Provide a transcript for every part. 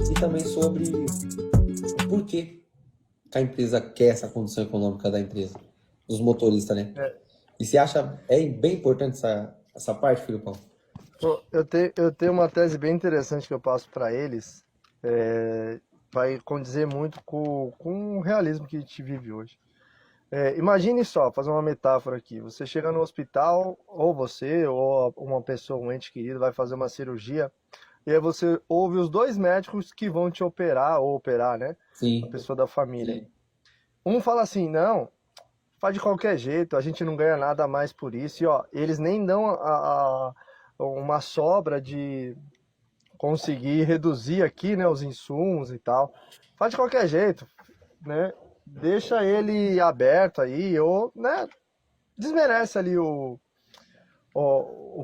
e também sobre o porquê que a empresa quer essa condição econômica da empresa, dos motoristas, né? É, E você acha bem importante essa parte, Filipão? pô, eu tenho uma tese bem interessante que eu passo para eles, é, vai condizer muito com o realismo que a gente vive hoje. Imagine só, fazer uma metáfora aqui. Você chega no hospital, ou você, ou uma pessoa, um ente querido, vai fazer uma cirurgia, e aí você ouve os dois médicos que vão te operar, ou operar, né? A Sim, pessoa da família. Sim. Um fala assim, não, faz de qualquer jeito, a gente não ganha nada a mais por isso. E ó, eles nem dão uma sobra de conseguir reduzir aqui, né, os insumos e tal. Faz de qualquer jeito, né? Deixa ele aberto aí, ou, né, desmerece ali o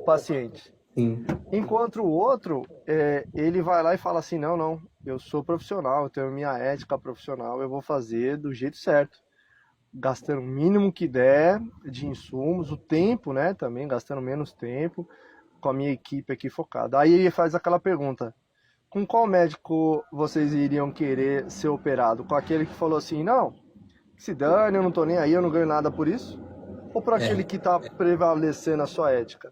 paciente. sim, Enquanto o outro, ele vai lá e fala assim, não, não, eu sou profissional, eu tenho minha ética profissional, eu vou fazer do jeito certo. Gastando o mínimo que der de insumos, o tempo, né, também, gastando menos tempo, com a minha equipe aqui focada. Aí ele faz aquela pergunta, com qual médico vocês iriam querer ser operado? Com aquele que falou assim, não, se dane, eu não tô nem aí, eu não ganho nada por isso? Ou para aquele é, que está prevalecendo a sua ética?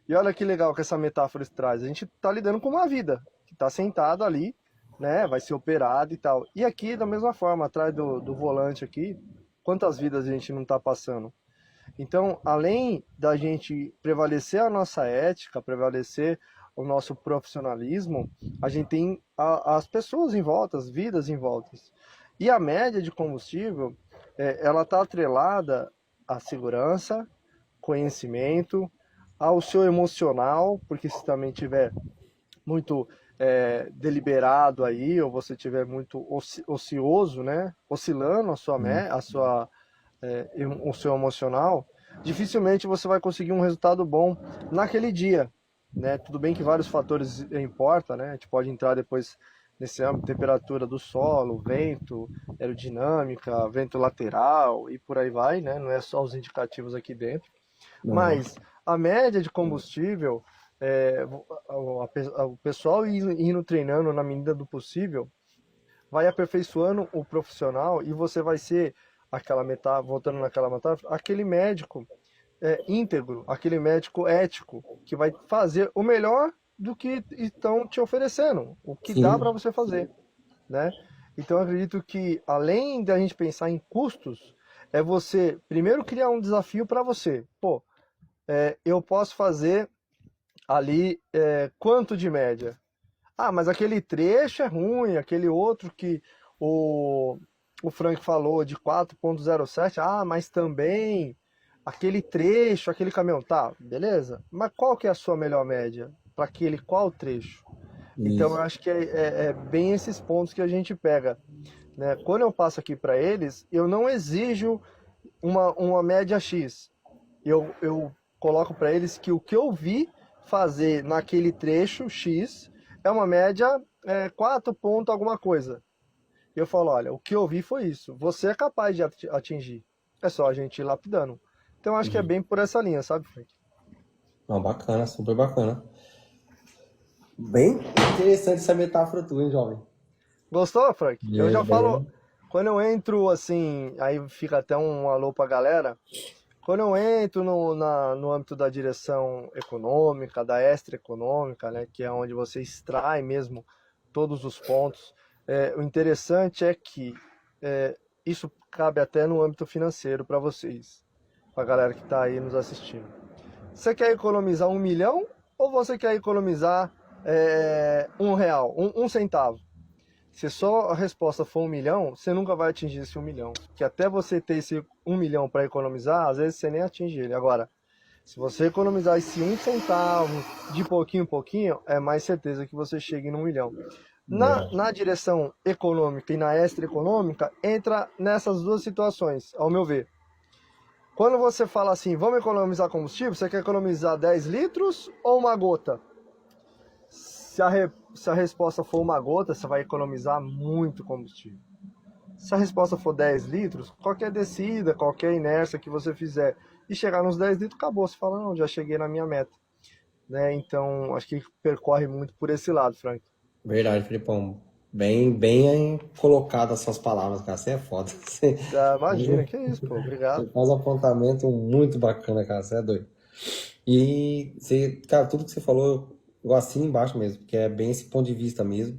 E olha que legal que essa metáfora traz. A gente está lidando com uma vida que está sentado ali, né? Vai ser operado e tal. E aqui, da mesma forma, atrás do volante aqui, quantas vidas a gente não está passando? Então, além da gente prevalecer a nossa ética, prevalecer o nosso profissionalismo, a gente tem as pessoas em volta, as vidas em volta. E a média de combustível, ela está atrelada à segurança, conhecimento, ao seu emocional, porque se também tiver muito deliberado aí, ou você tiver muito ocioso, né, oscilando o seu emocional, dificilmente você vai conseguir um resultado bom naquele dia, né? Tudo bem que vários fatores importam, né? A gente pode entrar depois nesse âmbito, temperatura do solo, vento, aerodinâmica, vento lateral e por aí vai, né? Não é só os indicativos aqui dentro. não, Mas a média de combustível, o pessoal indo treinando na medida do possível, vai aperfeiçoando o profissional e você vai ser aquela metáfora, voltando naquela metáfora, aquele médico íntegro, aquele médico ético, que vai fazer o melhor do que estão te oferecendo, o que dá para sim, você fazer, né? Então eu acredito que além da gente pensar em custos, é você primeiro criar um desafio para você. Pô, eu posso fazer ali quanto de média? Ah, mas aquele trecho é ruim, aquele outro que o, o Frank falou de 4,07, ah, mas também aquele trecho, aquele caminhão, tá, beleza. Mas qual que é a sua melhor média? Para aquele qual trecho? Então eu isso, acho que é bem esses pontos que a gente pega, né? Quando eu passo aqui para eles, eu não exijo uma média X. Eu coloco para eles que o que eu vi fazer naquele trecho X é uma média 4 ponto alguma coisa. E eu falo, olha, o que eu vi foi isso. Você é capaz de atingir. É só a gente ir lapidando. Então acho que é sim. bem por essa linha, sabe, Frank? Não, bacana, super bacana. Bem interessante essa metáfora tua, hein, jovem? Gostou, Frank? Eu É já falo, bem. quando eu entro assim, aí fica até um alô pra galera. Quando eu entro no âmbito da direção econômica, da extra econômica, né, que é onde você extrai mesmo todos os pontos, o interessante é que isso cabe até no âmbito financeiro para vocês, para a galera que está aí nos assistindo. Você quer economizar 1 milhão ou você quer economizar R$ 1, um centavo? Se só a resposta for 1 milhão, você nunca vai atingir esse 1 milhão. Que até você ter esse 1 milhão para economizar, às vezes você nem atinge ele. Agora, se você economizar esse um centavo de pouquinho em pouquinho, é mais certeza que você chegue no 1 milhão. Verdade. Na direção econômica e na extra econômica, entra nessas duas situações, ao meu ver. Quando você fala assim, vamos economizar combustível, você quer economizar 10 litros ou uma gota? Se a resposta for uma gota, você vai economizar muito combustível. Se a resposta for 10 litros, qualquer descida, qualquer inércia que você fizer e chegar nos 10 litros, acabou. Você fala, não, já cheguei na minha meta. Né? Então, acho que percorre muito por esse lado, Frank. Verdade, Felipão. Bem colocado as suas palavras, cara. Você é foda. Você, Ah, imagina, que isso, pô, você obrigado. faz um apontamento muito bacana, cara. Você é doido. E você, cara, tudo que você falou, eu assino embaixo mesmo, porque é bem esse ponto de vista mesmo.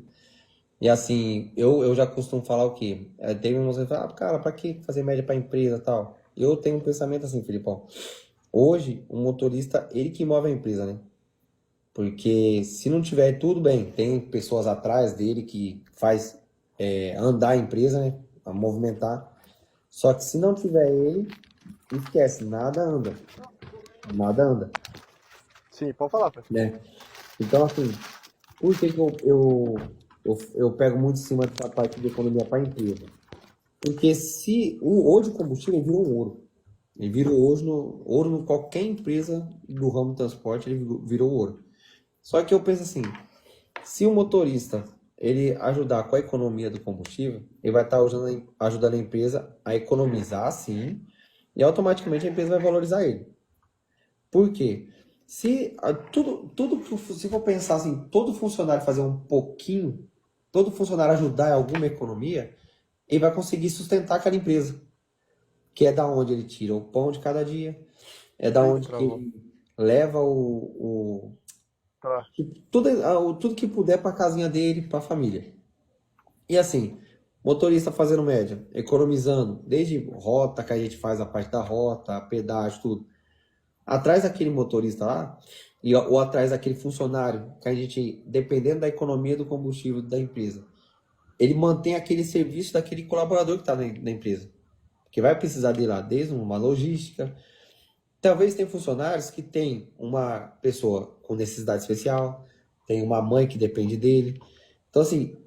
E assim, eu já costumo falar o quê? Teve uns que falam, ah, cara, pra que fazer média pra empresa e tal? Eu tenho um pensamento assim, Filipão. Hoje, o motorista, ele que move a empresa, né? Porque se não tiver tudo bem, tem pessoas atrás dele que faz andar a empresa, né? A movimentar. Só que se não tiver ele, esquece, nada anda. Nada anda, Sim, pode falar, pai. né? Então, assim, por que que eu pego muito em cima dessa parte de economia para a empresa? Porque se hoje o combustível ele virou ouro. Ele virou ouro no qualquer empresa do ramo do transporte, ele virou ouro. Só que eu penso assim, se o motorista ele ajudar com a economia do combustível, ele vai estar ajudando a empresa a economizar, sim, e automaticamente a empresa vai valorizar ele. Por quê? Se for pensar assim, todo funcionário fazer um pouquinho, todo funcionário ajudar em alguma economia, ele vai conseguir sustentar aquela empresa, que é da onde ele tira o pão de cada dia, é da Eita, onde que travou. ele leva Tá. tudo que puder para a casinha dele, para a família. E assim, motorista fazendo média, economizando, desde rota que a gente faz a parte da rota, pedágio, tudo. Atrás daquele motorista lá, ou atrás daquele funcionário, que a gente, dependendo da economia do combustível da empresa, ele mantém aquele serviço daquele colaborador que está na empresa. Que vai precisar de lá, desde uma logística. Talvez tenha funcionários que tem uma pessoa com necessidade especial, tem uma mãe que depende dele. Então, assim,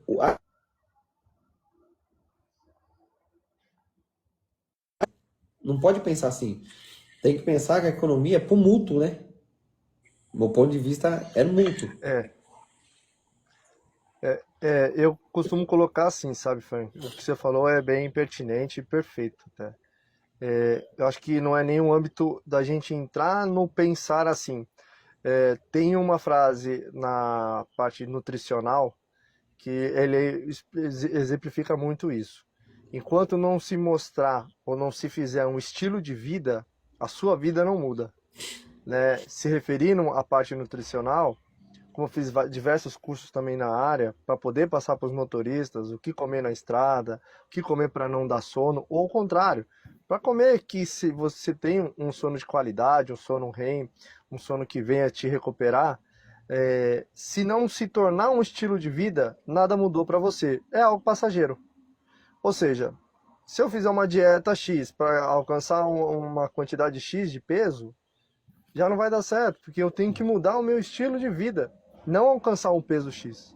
não pode pensar assim. Tem que pensar que a economia é pro mútuo, né? Meu ponto de vista é mútuo. É, eu costumo colocar assim, sabe, Frank? O que você falou é bem pertinente e perfeito, tá? Eu acho que não é nenhum âmbito da gente entrar no pensar assim. Tem uma frase na parte nutricional que ele exemplifica muito isso. Enquanto não se mostrar ou não se fizer um estilo de vida, a sua vida não muda, né? Se referindo à parte nutricional, como eu fiz diversos cursos também na área, para poder passar para os motoristas o que comer na estrada, o que comer para não dar sono, ou ao contrário, para comer que se você tem um sono de qualidade, um sono REM, um sono que venha te recuperar, se não se tornar um estilo de vida, nada mudou para você. É algo passageiro. Ou seja, se eu fizer uma dieta X para alcançar uma quantidade X de peso, já não vai dar certo, porque eu tenho que mudar o meu estilo de vida, não alcançar um peso X.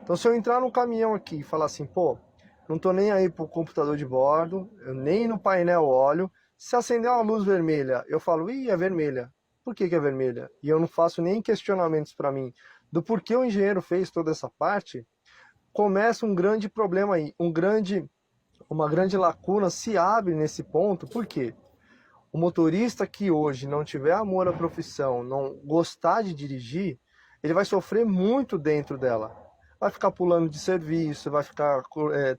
Então, se eu entrar no caminhão aqui e falar assim, pô, não tô nem aí pro computador de bordo, eu nem no painel olho, se acender uma luz vermelha, eu falo, ih, é vermelha. Por que que é vermelha? E eu não faço nem questionamentos para mim do porquê o engenheiro fez toda essa parte, começa um grande problema aí, uma grande lacuna se abre nesse ponto, por quê? O motorista que hoje não tiver amor à profissão, não gostar de dirigir, ele vai sofrer muito dentro dela. Vai ficar pulando de serviço, vai ficar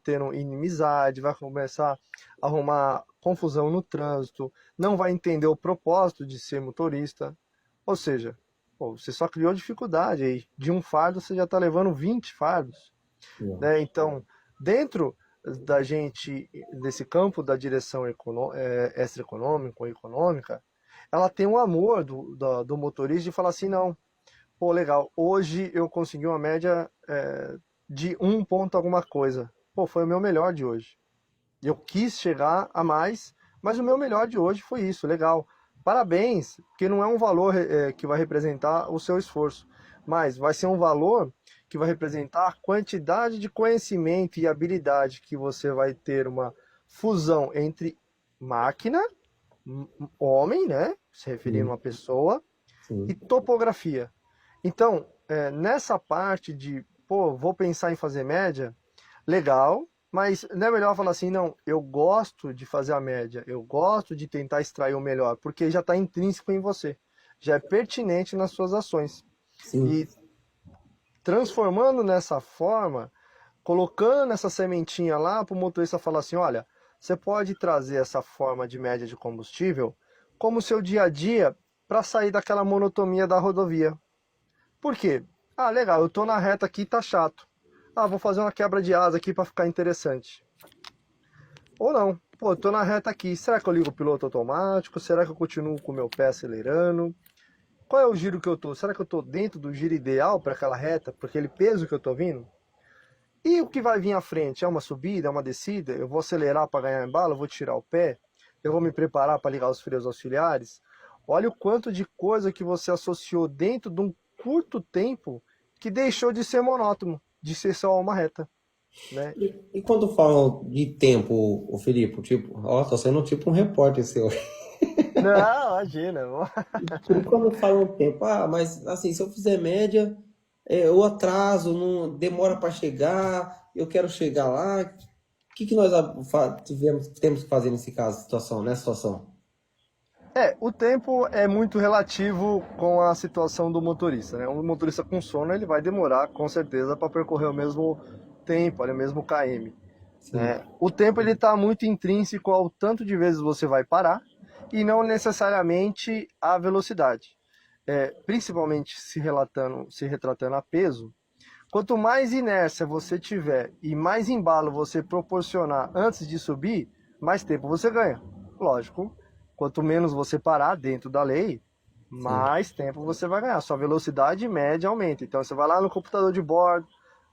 tendo inimizade, vai começar a arrumar confusão no trânsito, não vai entender o propósito de ser motorista. Ou seja, pô, você só criou dificuldade aí. De um fardo você já está levando 20 fardos, né? Então, dentro da gente, desse campo da direção extraeconômica ou econômica, ela tem um amor do motorista de falar assim, não, pô, legal, hoje eu consegui uma média de um ponto alguma coisa. Pô, foi o meu melhor de hoje. Eu quis chegar a mais, mas o meu melhor de hoje foi isso, legal. Parabéns, porque não é um valor que vai representar o seu esforço, mas vai ser um valor que vai representar a quantidade de conhecimento e habilidade que você vai ter uma fusão entre máquina, homem, né, se referindo a Sim, uma pessoa, e sim. topografia. Então, nessa parte de, pô, vou pensar em fazer média, legal, mas não é melhor falar assim, não, eu gosto de fazer a média, eu gosto de tentar extrair o melhor, porque já está intrínseco em você, já é pertinente nas suas ações. Sim. E transformando nessa forma, colocando essa sementinha lá para o motorista falar assim, olha, você pode trazer essa forma de média de combustível como seu dia a dia para sair daquela monotonia da rodovia. Por quê? Ah, legal, eu tô na reta aqui, tá chato. Ah, vou fazer uma quebra de asa aqui para ficar interessante. Ou não. Pô, eu tô na reta aqui. Será que eu ligo o piloto automático? Será que eu continuo com o meu pé acelerando? Qual é o giro que eu tô? Será que eu tô dentro do giro ideal para aquela reta? Por aquele peso que eu tô vindo? E o que vai vir à frente? É uma subida, é uma descida? Eu vou acelerar para ganhar embalo? Eu vou tirar o pé? Eu vou me preparar para ligar os freios auxiliares? Olha o quanto de coisa que você associou dentro de um curto tempo que deixou de ser monótono, de ser só uma reta, né? E quando falam de tempo, o Felipe, tipo, ó, tô sendo tipo um repórter seu. Não, imagina. E quando falam tempo, ah, mas assim, se eu fizer média, o atraso, não demora para chegar, eu quero chegar lá. O que que nós temos que fazer nesse caso, nessa situação? O tempo é muito relativo com a situação do motorista, né? Um motorista com sono, ele vai demorar, com certeza, para percorrer o mesmo tempo, o mesmo km, Sim, né? O tempo, ele está muito intrínseco ao tanto de vezes você vai parar e não necessariamente a velocidade. Principalmente se retratando a peso, quanto mais inércia você tiver e mais embalo você proporcionar antes de subir, mais tempo você ganha. Lógico, quanto menos você parar dentro da lei, sim. mais tempo você vai ganhar. Sua velocidade média aumenta. Então você vai lá no computador de bordo,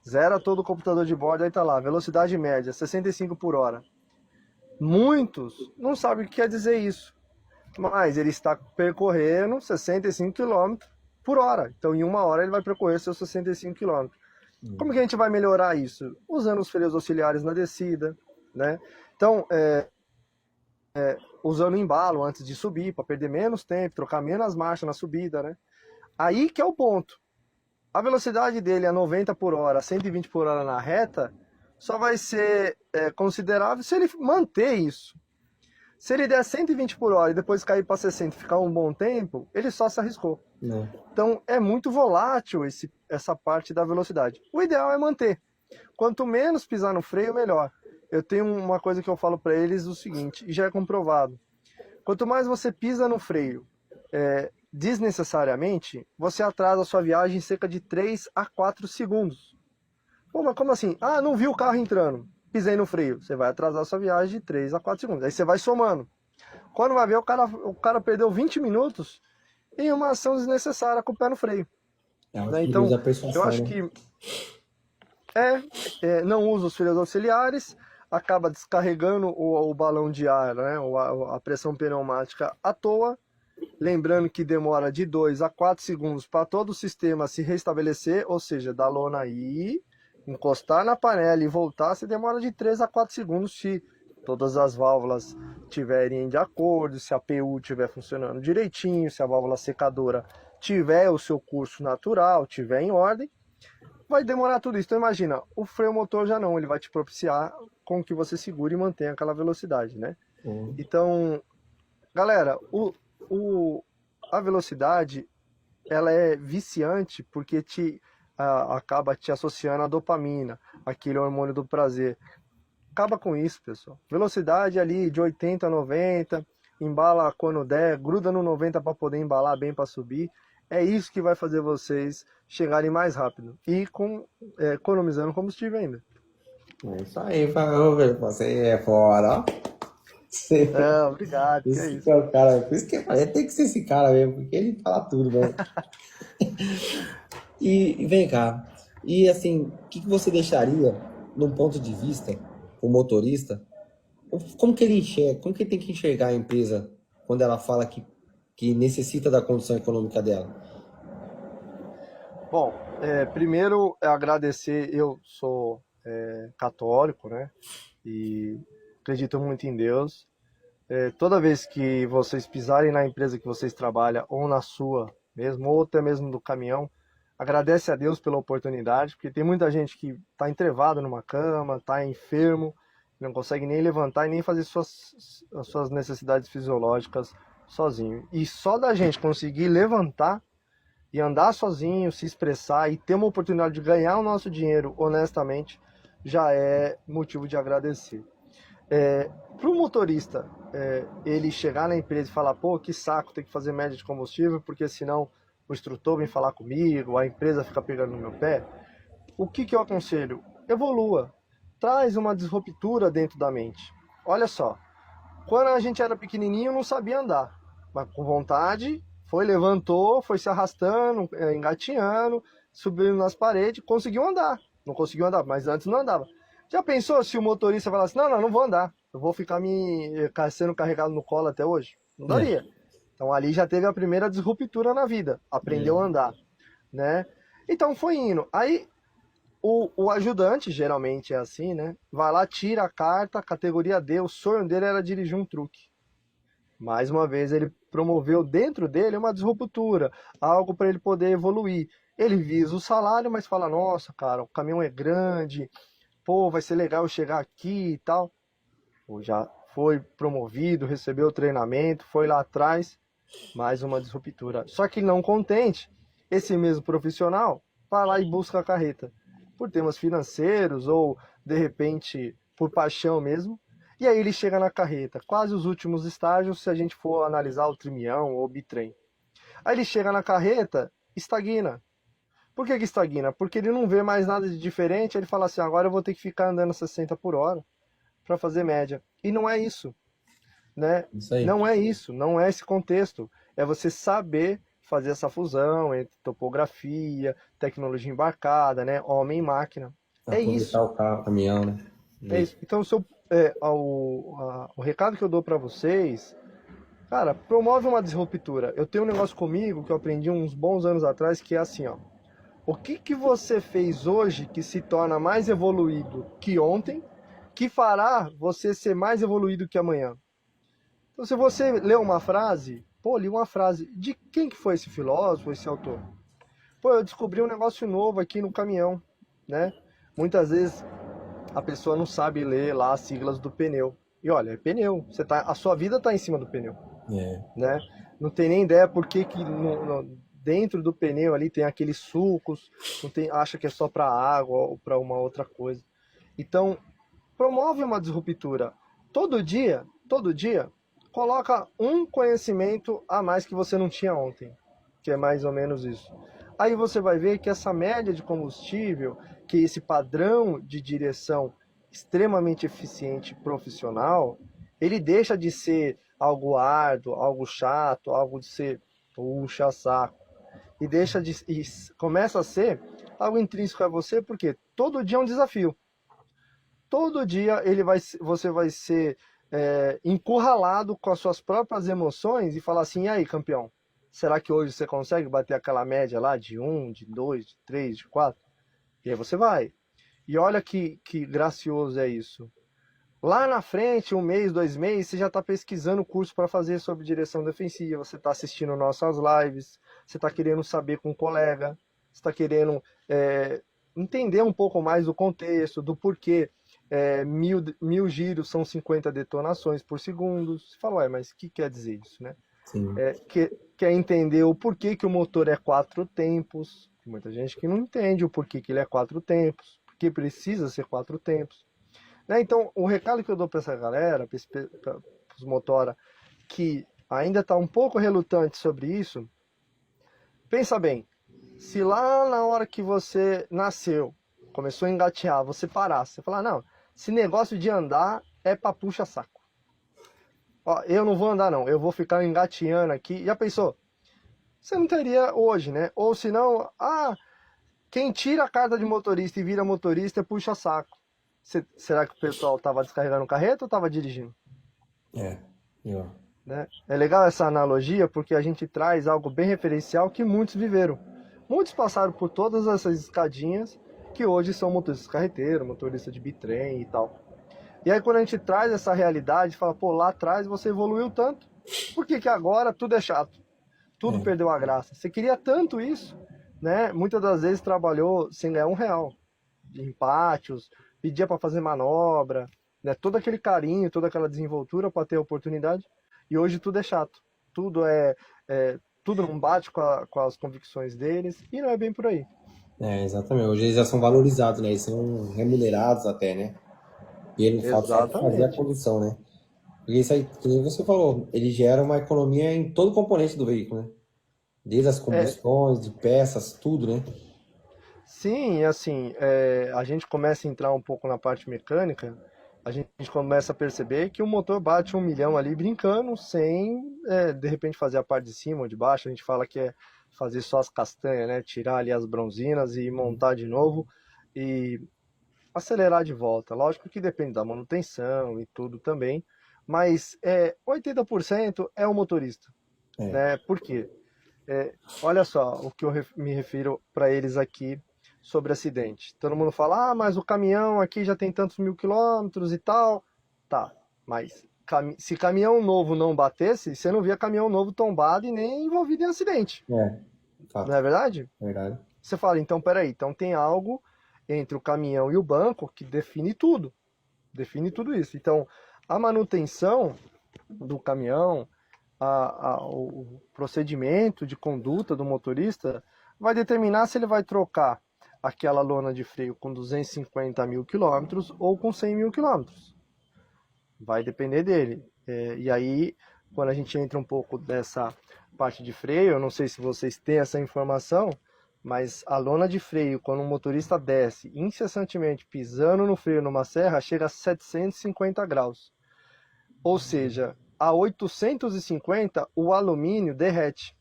zera todo o computador de bordo, aí tá lá, velocidade média, 65 por hora. Muitos não sabem o que quer dizer isso, mas ele está percorrendo 65 km por hora. Então, em uma hora, ele vai percorrer seus 65 km. Como que a gente vai melhorar isso? Usando os freios auxiliares na descida, né? Então, usando o embalo antes de subir, para perder menos tempo, trocar menos marcha na subida, né? Aí que é o ponto. A velocidade dele é 90 por hora, 120 por hora na reta, só vai ser considerável se ele manter isso. Se ele der 120 por hora e depois cair para 60 e ficar um bom tempo, ele só se arriscou. Não. Então é muito volátil essa parte da velocidade. O ideal é manter. Quanto menos pisar no freio, melhor. Eu tenho uma coisa que eu falo para eles o seguinte, e já é comprovado. Quanto mais você pisa no freio desnecessariamente, você atrasa a sua viagem em cerca de 3 a 4 segundos. Pô, mas como assim? Ah, não vi o carro entrando. Pisei no freio. Você vai atrasar a sua viagem de 3 a 4 segundos. Aí você vai somando. Quando vai ver, o cara perdeu 20 minutos em uma ação desnecessária com o pé no freio. É o Né? perigo Então, da eu persuasão, acho né? que não usa os freios auxiliares, acaba descarregando o balão de ar, né? A pressão pneumática à toa. Lembrando que demora de 2 a 4 segundos para todo o sistema se restabelecer, ou seja, da lona aí, encostar na panela e voltar, se demora de 3 a 4 segundos se todas as válvulas tiverem de acordo, se a PU estiver funcionando direitinho, se a válvula secadora tiver o seu curso natural, tiver em ordem, vai demorar tudo isso. Então imagina, o freio motor já não, ele vai te propiciar com que você segure e mantenha aquela velocidade, né? Uhum. Então, galera, a velocidade, ela é viciante porque acaba te associando à dopamina, aquele hormônio do prazer. Acaba com isso, pessoal. Velocidade ali de 80 a 90, embala quando der, gruda no 90 para poder embalar bem para subir. É isso que vai fazer vocês chegarem mais rápido e economizando combustível ainda. É isso aí, velho. Você é fora, ó. Você, Obrigado, que é esse que isso. é o cara. Por isso que eu falei, tem que ser esse cara mesmo, porque ele fala tudo, velho. E vem cá. E assim, o que que você deixaria, num ponto de vista, o motorista? Como que ele enxerga, como que ele tem que enxergar a empresa quando ela fala que necessita da condição econômica dela? Bom, primeiro é agradecer, eu sou católico, né? E acredito muito em Deus. Toda vez que vocês pisarem na empresa que vocês trabalham, ou na sua mesmo, ou até mesmo do caminhão, agradece a Deus pela oportunidade, porque tem muita gente que está entrevado numa cama, está enfermo, não consegue nem levantar e nem fazer as suas necessidades fisiológicas sozinho. E só da gente conseguir levantar e andar sozinho, se expressar e ter uma oportunidade de ganhar o nosso dinheiro honestamente, já é motivo de agradecer. Para o motorista, ele chegar na empresa e falar, pô, que saco, tem que fazer média de combustível, porque senão o instrutor vem falar comigo, a empresa fica pegando no meu pé. O que eu aconselho? Evolua. Traz uma disruptura dentro da mente. Olha só, quando a gente era pequenininho não sabia andar, mas com vontade, levantou, foi se arrastando, engatinhando, subindo nas paredes, conseguiu andar. Não conseguiu andar, mas antes não andava. Já pensou se o motorista falasse, não vou andar, eu vou ficar sendo carregado no colo até hoje? Não É, daria. Então ali já teve a primeira disruptura na vida, aprendeu a é, andar, né? Então foi indo. Aí o ajudante, geralmente é assim, né? Vai lá, tira a carta, categoria D, o sonho dele era dirigir um truque. Mais uma vez, ele promoveu dentro dele uma disruptura, algo para ele poder evoluir. Ele visa o salário, mas fala: nossa, cara, o caminhão é grande, pô, vai ser legal eu chegar aqui e tal. Pô, já foi promovido, recebeu o treinamento, foi lá atrás, mais uma disruptura. Só que não contente, esse mesmo profissional vai lá e busca a carreta. Por temas financeiros ou, de repente, por paixão mesmo. E aí ele chega na carreta, quase os últimos estágios, se a gente for analisar o trimião ou o bitrem. Aí ele chega na carreta, estagna. Por que estagna? Porque ele não vê mais nada de diferente, ele fala assim, agora eu vou ter que ficar andando 60 por hora para fazer média. E não é isso, né? isso aí. Não é isso, não é esse contexto. É você saber fazer essa fusão entre topografia, tecnologia embarcada, né? Homem e máquina. É Aproveitar isso, o carro, o caminhão, né? é isso. Isso. Então, o recado que eu dou para vocês, cara, promove uma disruptura. Eu tenho um negócio comigo que eu aprendi uns bons anos atrás, que é assim, ó. O que você fez hoje que se torna mais evoluído que ontem, que fará você ser mais evoluído que amanhã? Então, se você lê uma frase, pô, li uma frase, de quem que foi esse filósofo, esse autor? Pô, eu descobri um negócio novo aqui no caminhão, né? Muitas vezes a pessoa não sabe ler lá as siglas do pneu. E olha, é pneu, a sua vida está em cima do pneu, É, né? Não tem nem ideia por que dentro do pneu ali tem aqueles sucos, não tem, acha que é só para água ou para uma outra coisa. Então, promove uma disruptura. Todo dia, coloca um conhecimento a mais que você não tinha ontem, que é mais ou menos isso. Aí você vai ver que essa média de combustível, que esse padrão de direção extremamente eficiente e profissional, ele deixa de ser algo árduo, algo chato, algo de ser puxa saco, e começa a ser algo intrínseco a você, porque todo dia é um desafio. Todo dia você vai ser encurralado com as suas próprias emoções e falar assim, e aí, campeão, será que hoje você consegue bater aquela média lá de 1, de 2, de 3, de 4? E aí você vai. E olha que gracioso é isso. Lá na frente, 1 mês, 2 meses, você já está pesquisando curso para fazer sobre direção defensiva, você está assistindo nossas lives, você está querendo saber com um colega, você está querendo entender um pouco mais do contexto, do porquê 1.000 giros são 50 detonações por segundo. Você fala, ué, mas o que quer dizer isso, né? sim. Quer entender o porquê que o motor é 4 tempos. Tem muita gente que não entende o porquê que ele é 4 tempos, porque precisa ser 4 tempos. Né? Então, o recado que eu dou para essa galera, para os motora, que ainda está um pouco relutante sobre isso, pensa bem, se lá na hora que você nasceu, começou a engatear, você parasse, você falar, não, esse negócio de andar é para puxa-saco. Ó, eu não vou andar não, eu vou ficar engateando aqui. Já pensou? Você não teria hoje, né? Ou senão, quem tira a carta de motorista e vira motorista é puxa-saco. Será que o pessoal estava descarregando o carreto ou estava dirigindo? É, eu. Né? É legal essa analogia porque a gente traz algo bem referencial que muitos viveram. Muitos passaram por todas essas escadinhas que hoje são motoristas carreteiros, motorista de bitrem e tal. E aí quando a gente traz essa realidade, fala, pô, lá atrás você evoluiu tanto, por que agora tudo é chato? Tudo É, perdeu a graça. Você queria tanto isso, né? Muitas das vezes trabalhou sem ganhar R$ 1, em pátios, pedia para fazer manobra, né? Todo aquele carinho, toda aquela desenvoltura para ter a oportunidade. E hoje tudo é chato. Tudo tudo não bate com as convicções deles e não é bem por aí. Exatamente. Hoje eles já são valorizados, né? Eles são remunerados até, né? E ele não fala só de fazer a Exatamente. condução, né? Porque isso aí, que nem você falou, ele gera uma economia em todo componente do veículo, né? Desde as É, combustões, de peças, tudo, né? sim, e assim, a gente começa a entrar um pouco na parte mecânica, a gente começa a perceber que o motor bate 1 milhão ali brincando, sem de repente fazer a parte de cima ou de baixo. A gente fala que é fazer só as castanhas, né? Tirar ali as bronzinas e montar de novo e acelerar de volta. Lógico que depende da manutenção e tudo também, mas 80% é o motorista, É. né? Por quê? Olha só o que eu me refiro para eles aqui sobre acidente. Todo mundo fala, ah, mas o caminhão aqui já tem tantos mil quilômetros e tal. Tá, mas se caminhão novo não batesse, você não via caminhão novo tombado e nem envolvido em acidente. Não Fato. é verdade? Verdade. Você fala, então peraí, então tem algo entre o caminhão e o banco que define tudo isso. Então, a manutenção do caminhão, o procedimento de conduta do motorista vai determinar se ele vai trocar aquela lona de freio com 250 mil quilômetros ou com 100 mil quilômetros. Vai depender dele. E aí, quando a gente entra um pouco dessa parte de freio, eu não sei se vocês têm essa informação, mas a lona de freio, quando o motorista desce incessantemente pisando no freio numa serra, chega a 750 graus. Ou seja, a 850 o alumínio derrete.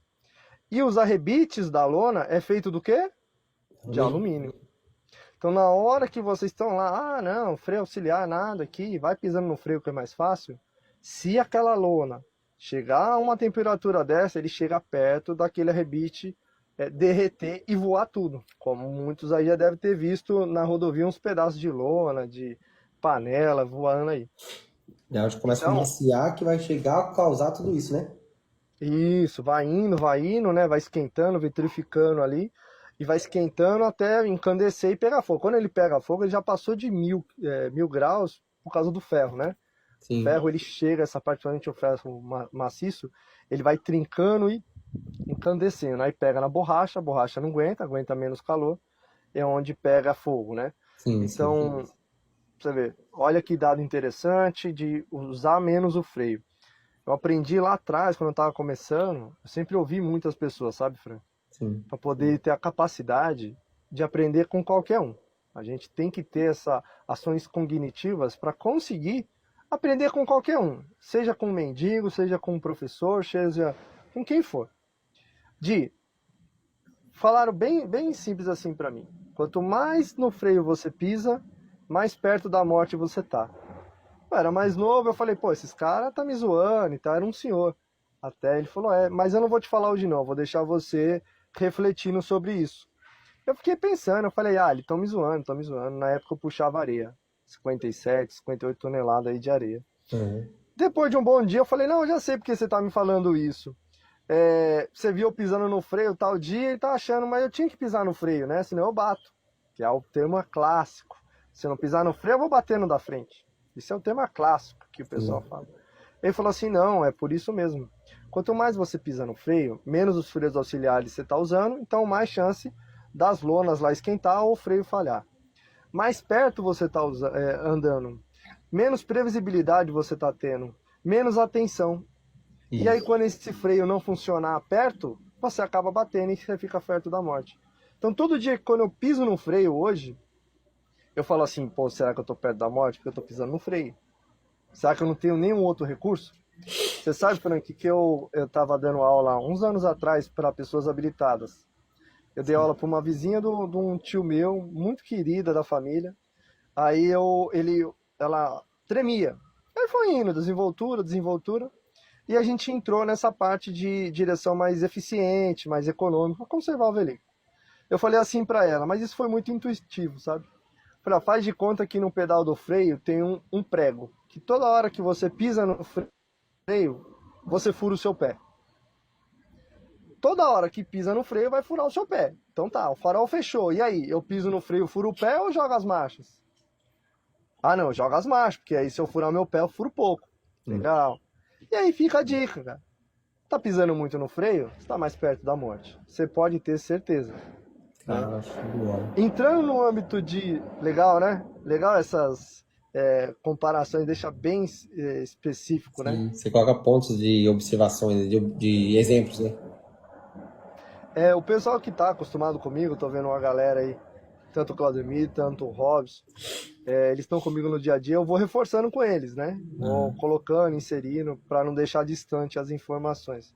E os arrebites da lona é feito do quê? De alumínio. Então na hora que vocês estão lá, ah não, freio auxiliar, nada aqui, vai pisando no freio que é mais fácil. Se aquela lona chegar a uma temperatura dessa, ele chega perto daquele arrebite derreter e voar tudo. Como muitos aí já devem ter visto na rodovia uns pedaços de lona, de panela voando aí. E a gente começa a Então, maciar que vai chegar a causar tudo isso, né? isso, vai indo, né? Vai esquentando, vitrificando ali, e vai esquentando até encandecer e pegar fogo. Quando ele pega fogo, ele já passou de 1000 graus por causa do ferro, né? O Sim, ferro, ele chega, essa parte, principalmente o ferro maciço, ele vai trincando e incandescendo. Aí pega na borracha, a borracha não aguenta, aguenta menos calor, é onde pega fogo, né? sim, sim. Então, você vê, olha que dado interessante de usar menos o freio. Eu aprendi lá atrás, quando eu estava começando, eu sempre ouvi muitas pessoas, sabe, Fran? Sim. Para poder ter a capacidade de aprender com qualquer um. A gente tem que ter essas ações cognitivas para conseguir aprender com qualquer um. Seja com um mendigo, seja com um professor, seja com quem for. De falaram bem simples assim para mim. Quanto mais no freio você pisa, mais perto da morte você tá. Eu era mais novo, eu falei, pô, esses caras tá me zoando e tal, era um senhor. Até ele falou, mas eu não vou te falar hoje não, vou deixar você refletindo sobre isso. Eu fiquei pensando, eu falei, eles estão me zoando, estão me zoando. Na época eu puxava areia, 57, 58 toneladas aí de areia. Uhum. Depois de um bom dia, eu falei, não, eu já sei porque você tá me falando isso. Você viu eu pisando no freio tal dia e tá achando, mas eu tinha que pisar no freio, né? Senão eu bato. Que é o termo clássico. Se eu não pisar no freio, eu vou bater no da frente. Isso é o tema clássico que o pessoal Sim. fala. Ele falou assim, não, é por isso mesmo. Quanto mais você pisa no freio, menos os freios auxiliares você está usando, então mais chance das lonas lá esquentar ou o freio falhar. Mais perto você está andando, menos previsibilidade você está tendo, menos atenção. E aí Isso. quando esse freio não funcionar perto, você acaba batendo e você fica perto da morte. Então todo dia que quando eu piso no freio hoje, eu falo assim, pô, será que eu tô perto da morte? Porque eu tô pisando no freio. Será que eu não tenho nenhum outro recurso? Você sabe, Frank, que eu tava dando aula uns anos atrás para pessoas habilitadas. Eu dei aula para uma vizinha de um tio meu, muito querida da família. Aí ela tremia. Aí foi indo, desenvoltura, desenvoltura. E a gente entrou nessa parte de direção mais eficiente, mais econômica, para conservar o veículo. Eu falei assim para ela, mas isso foi muito intuitivo, sabe? Falei, faz de conta que no pedal do freio tem um prego, que toda hora que você pisa no freio, você fura o seu pé. Toda hora que pisa no freio vai furar o seu pé. Então tá, o farol fechou. E aí, eu piso no freio, furo o pé ou jogo as marchas? Ah não, eu jogo as marchas, porque aí se eu furar meu pé, eu furo pouco. Hum. Legal. E aí fica a dica, cara. Tá pisando muito no freio, você tá mais perto da morte. Você pode ter certeza. né? Cara, show de bola. Entrando no âmbito de... Legal, né? Legal essas comparações, deixa bem específico, né? Sim, você coloca pontos de observações, de exemplos, né? O pessoal que tá acostumado comigo, tô vendo uma galera aí, tanto o Claudemir, tanto o Robson, eles estão comigo no dia a dia, eu vou reforçando com eles, né? Vou Aham. colocando, inserindo, para não deixar distante as informações.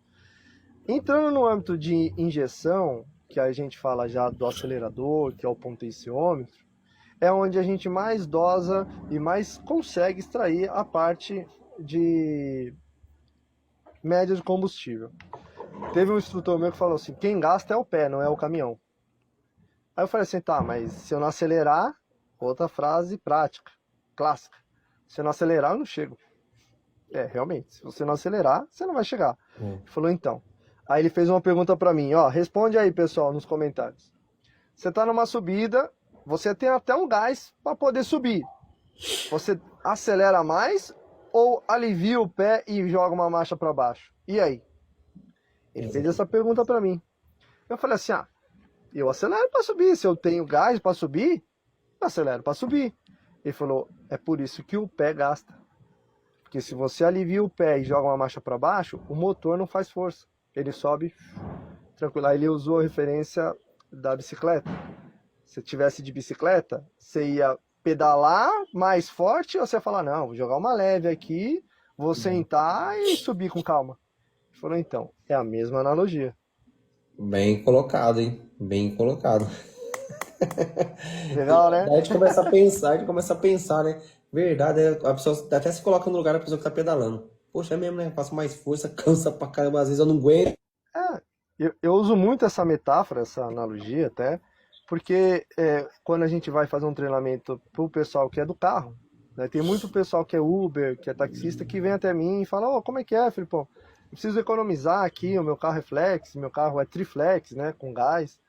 Entrando no âmbito de injeção, que a gente fala já do acelerador, que é o potenciômetro, é onde a gente mais dosa e mais consegue extrair a parte de média de combustível. Teve um instrutor meu que falou assim, quem gasta é o pé, não é o caminhão. Aí eu falei assim, tá, mas se eu não acelerar, outra frase prática, clássica, se eu não acelerar eu não chego. Realmente, se você não acelerar, você não vai chegar. Ele falou, então. Aí ele fez uma pergunta para mim, ó, responde aí, pessoal, nos comentários. Você tá numa subida, você tem até um gás para poder subir. Você acelera mais ou alivia o pé e joga uma marcha para baixo? E aí? Ele fez essa pergunta para mim. Eu falei assim, eu acelero para subir. Se eu tenho gás para subir, eu acelero para subir. Ele falou, é por isso que o pé gasta. Porque se você alivia o pé e joga uma marcha para baixo, o motor não faz força. Ele sobe tranquilo. Aí ele usou a referência da bicicleta. Se tivesse de bicicleta, você ia pedalar mais forte ou você ia falar, não, vou jogar uma leve aqui, vou sentar e subir com calma. Ele falou, então, é a mesma analogia. Bem colocado, hein? Bem colocado. Legal, né? Daí a gente começa a pensar, né? Verdade, a pessoa até se coloca no lugar da pessoa que tá pedalando. Poxa, é mesmo, né? Eu faço mais força, cansa pra caramba, às vezes eu não aguento. É, eu uso muito essa metáfora, essa analogia até, porque quando a gente vai fazer um treinamento para o pessoal que é do carro, né, tem muito pessoal que é Uber, que é taxista, que vem até mim e fala, oh, como é que é, Filipão? Eu preciso economizar aqui, o meu carro é flex, meu carro é triflex, né, com gás.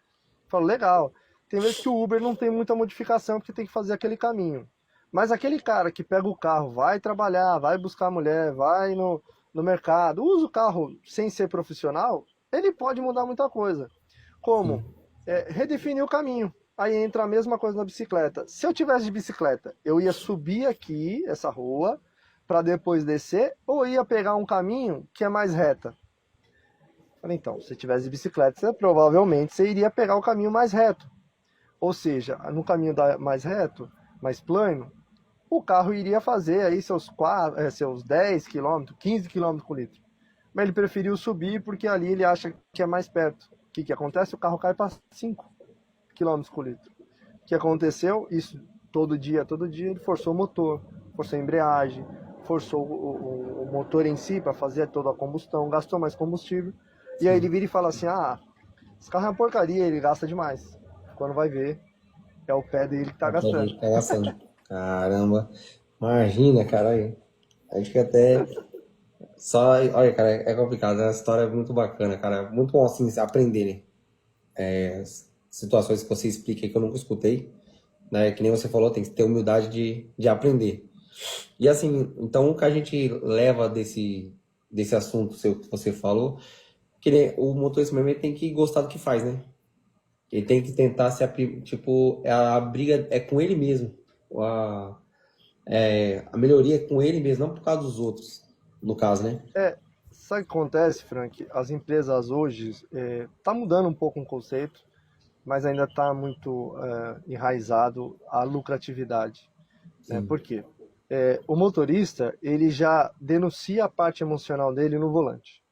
Eu falo, legal. Tem vezes que o Uber não tem muita modificação, porque tem que fazer aquele caminho. Mas aquele cara que pega o carro, vai trabalhar, vai buscar a mulher, vai no mercado, usa o carro sem ser profissional, ele pode mudar muita coisa. Como? Sim. Redefinir o caminho. Aí entra a mesma coisa na bicicleta. Se eu tivesse de bicicleta, eu ia subir aqui, essa rua, para depois descer, ou ia pegar um caminho que é mais reta? Falei, então, se tivesse de bicicleta, provavelmente você iria pegar o caminho mais reto. Ou seja, no caminho mais reto, mais plano, o carro iria fazer aí seus 10 km, 15 km por litro. Mas ele preferiu subir porque ali ele acha que é mais perto. O que acontece? O carro cai para 5 km por litro. O que aconteceu? Isso todo dia, ele forçou o motor, forçou a embreagem, forçou o motor em si para fazer toda a combustão, gastou mais combustível. E aí ele vira e fala assim, esse carro é uma porcaria, ele gasta demais. Quando vai ver, é o pé dele que tá gastando. Tá gastando. Caramba. Imagina, cara. Aí. A gente fica até. Só. Olha, cara, é complicado. A história é muito bacana, cara. Muito bom, assim, aprender, né? Situações que você explica aí que eu nunca escutei, né? Que nem você falou, tem que ter humildade de aprender. E assim, então o que a gente leva desse assunto seu que você falou, que o motorista mesmo ele tem que gostar do que faz, né? Ele tem que tentar tipo, a briga é com ele mesmo. A, a melhoria é com ele mesmo, não por causa dos outros, no caso, né? Sabe o que acontece, Frank? As empresas hoje tá mudando um pouco o conceito, mas ainda está muito enraizado a lucratividade. Né? Sim. Por quê? O motorista ele já denuncia a parte emocional dele no volante.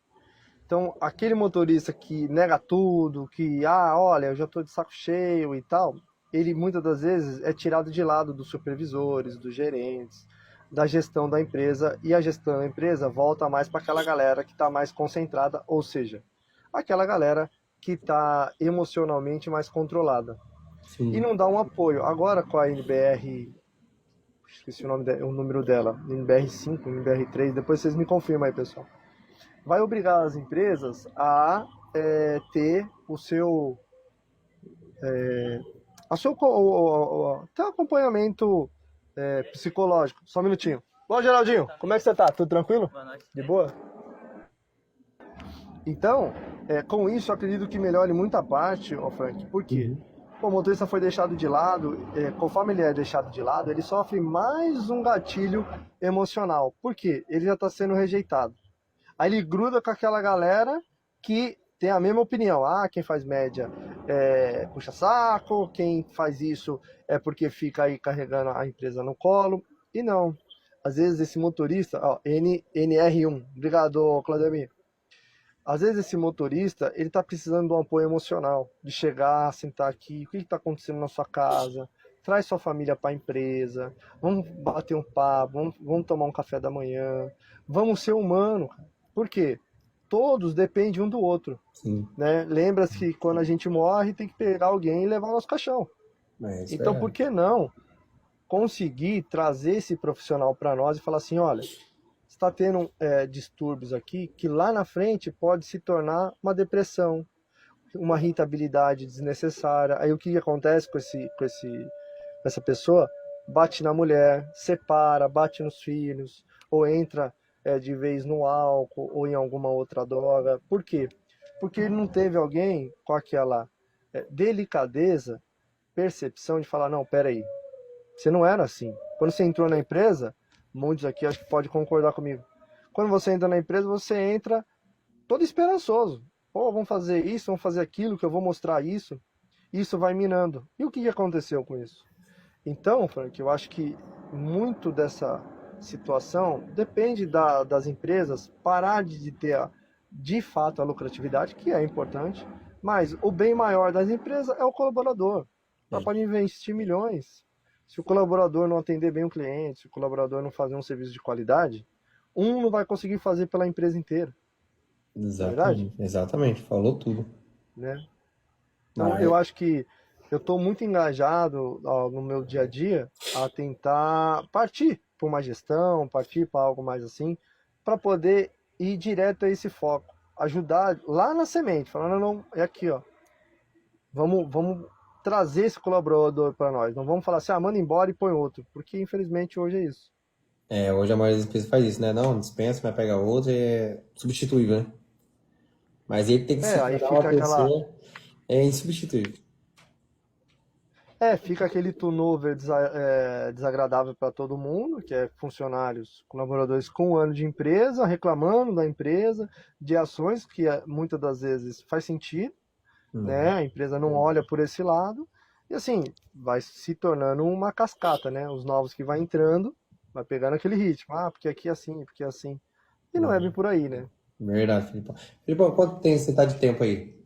Então, aquele motorista que nega tudo, que, olha, eu já estou de saco cheio e tal, ele muitas das vezes é tirado de lado dos supervisores, dos gerentes, da gestão da empresa, e a gestão da empresa volta mais para aquela galera que está mais concentrada, ou seja, aquela galera que está emocionalmente mais controlada. E Sim. não dá um apoio. Agora com a NBR, esqueci o número dela, NBR5, NBR3, depois vocês me confirmam aí, pessoal. Vai obrigar as empresas a ter o seu ter um acompanhamento psicológico. Só um minutinho. Bom, Geraldinho, como é que você tá? Tudo tranquilo? Boa noite. De boa? Então, com isso, eu acredito que melhore muita parte, Frank. Por quê? o motorista foi deixado de lado, conforme ele é deixado de lado, ele sofre mais um gatilho emocional. Por quê? Ele já está sendo rejeitado. Aí ele gruda com aquela galera que tem a mesma opinião. Ah, quem faz média puxa saco, quem faz isso é porque fica aí carregando a empresa no colo. E não. Às vezes esse motorista, ó, NR1, obrigado, Claudemir. Às vezes esse motorista, ele tá precisando de um apoio emocional, de chegar, sentar aqui, o que está acontecendo na sua casa, traz sua família para a empresa, vamos bater um papo, vamos tomar um café da manhã, vamos ser humano. Por quê? Todos dependem um do outro, Sim, né? Lembra-se que quando a gente morre, tem que pegar alguém e levar o nosso caixão. isso é Então, por verdade. que não conseguir trazer esse profissional para nós e falar assim, olha, está tendo distúrbios aqui que lá na frente pode se tornar uma depressão, uma irritabilidade desnecessária. Aí o que acontece com essa pessoa? Bate na mulher, separa, bate nos filhos, ou entra de vez no álcool ou em alguma outra droga. Por quê? Porque ele não teve alguém com aquela delicadeza, percepção de falar, não, peraí, você não era assim. Quando você entrou na empresa, muitos aqui acho que podem concordar comigo. Quando você entra na empresa, você entra todo esperançoso. Pô, vamos fazer isso, vamos fazer aquilo, que eu vou mostrar isso. Isso vai minando. E o que aconteceu com isso? Então, Frank, eu acho que muito dessa situação depende das empresas parar de ter, de fato, a lucratividade, que é importante, mas o bem maior das empresas é o colaborador. Ela É, pode investir milhões. Se o colaborador não atender bem o cliente, se o colaborador não fazer um serviço de qualidade, um não vai conseguir fazer pela empresa inteira, não é verdade? exatamente, exatamente, falou tudo. Né? Então, Mas, eu acho que eu estou muito engajado no meu dia a dia a tentar partir para uma gestão, partir para algo mais assim, para poder ir direto a esse foco, ajudar lá na semente, falando, não, é aqui, ó, vamos trazer esse colaborador para nós, não vamos falar assim, ah, manda embora e põe outro, porque infelizmente hoje é isso. hoje a maioria das empresas faz isso, né? Não, dispensa, vai pegar outro, é substituível, né? Mas ele tem que se Aí tornar uma fica aquela, pessoa insubstituível. fica aquele turnover desagradável para todo mundo, que é funcionários, colaboradores com 1 ano de empresa, reclamando da empresa, de ações que muitas das vezes faz sentido, né? Não. A empresa não olha por esse lado, e assim, vai se tornando uma cascata, né? Os novos que vai entrando, vai pegando aquele ritmo, ah, porque aqui é assim, porque é assim. E não é bem Não. por aí, né? Verdade, Filipão. Filipão, quanto tempo você tá de tempo aí?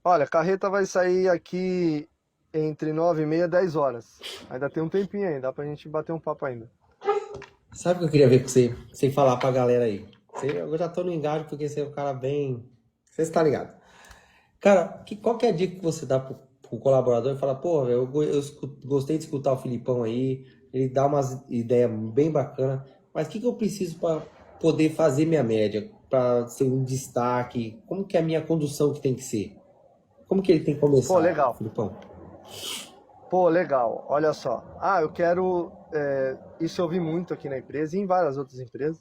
Olha, a carreta vai sair aqui entre 9h30 e 10 horas. Ainda tem um tempinho aí, dá pra gente bater um papo ainda. Sabe o que eu queria ver com você? Você falar pra galera aí. Eu já tô no engajo porque você é um cara bem. Você está ligado. Cara, qual que é a dica que você dá pro colaborador e fala, pô, velho, gostei de escutar o Filipão aí, ele dá umas ideias bem bacanas, mas o que eu preciso para poder fazer minha média, para ser um destaque? Como que é a minha condução que tem que ser? Como que ele tem que Pô, começar, legal. Filipão? Pô, legal. Olha só. Ah, eu quero. Isso eu vi muito aqui na empresa e em várias outras empresas.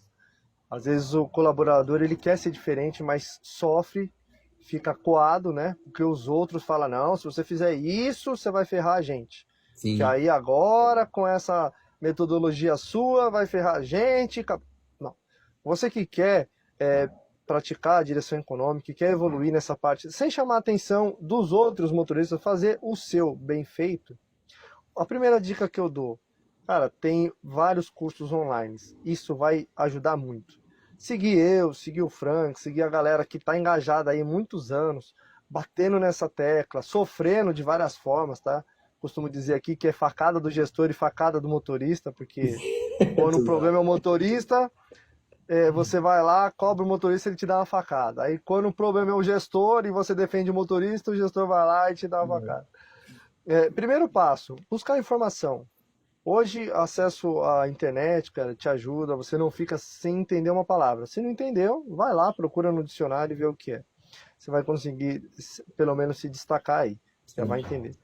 Às vezes o colaborador ele quer ser diferente, mas sofre, fica coado, né? Porque os outros falam: não, se você fizer isso, você vai ferrar a gente. Que Sim, aí agora, com essa metodologia sua, vai ferrar a gente. Não. Você que quer praticar a direção econômica, que quer evoluir nessa parte, sem chamar a atenção dos outros motoristas, fazer o seu bem feito. A primeira dica que eu dou, cara, tem vários cursos online. Isso vai ajudar muito. Seguir o Frank, seguir a galera que está engajada aí muitos anos, batendo nessa tecla, sofrendo de várias formas, tá? Costumo dizer aqui que é facada do gestor e facada do motorista, porque quando o problema é o motorista, você vai lá, cobra o motorista e ele te dá uma facada. Aí quando o problema é o gestor e você defende o motorista, o gestor vai lá e te dá uma facada. Primeiro passo, buscar informação. Hoje, acesso à internet, cara, te ajuda, você não fica sem entender uma palavra. Se não entendeu, vai lá, procura no dicionário e vê o que é. Você vai conseguir, pelo menos, se destacar aí. Já vai sim. entender.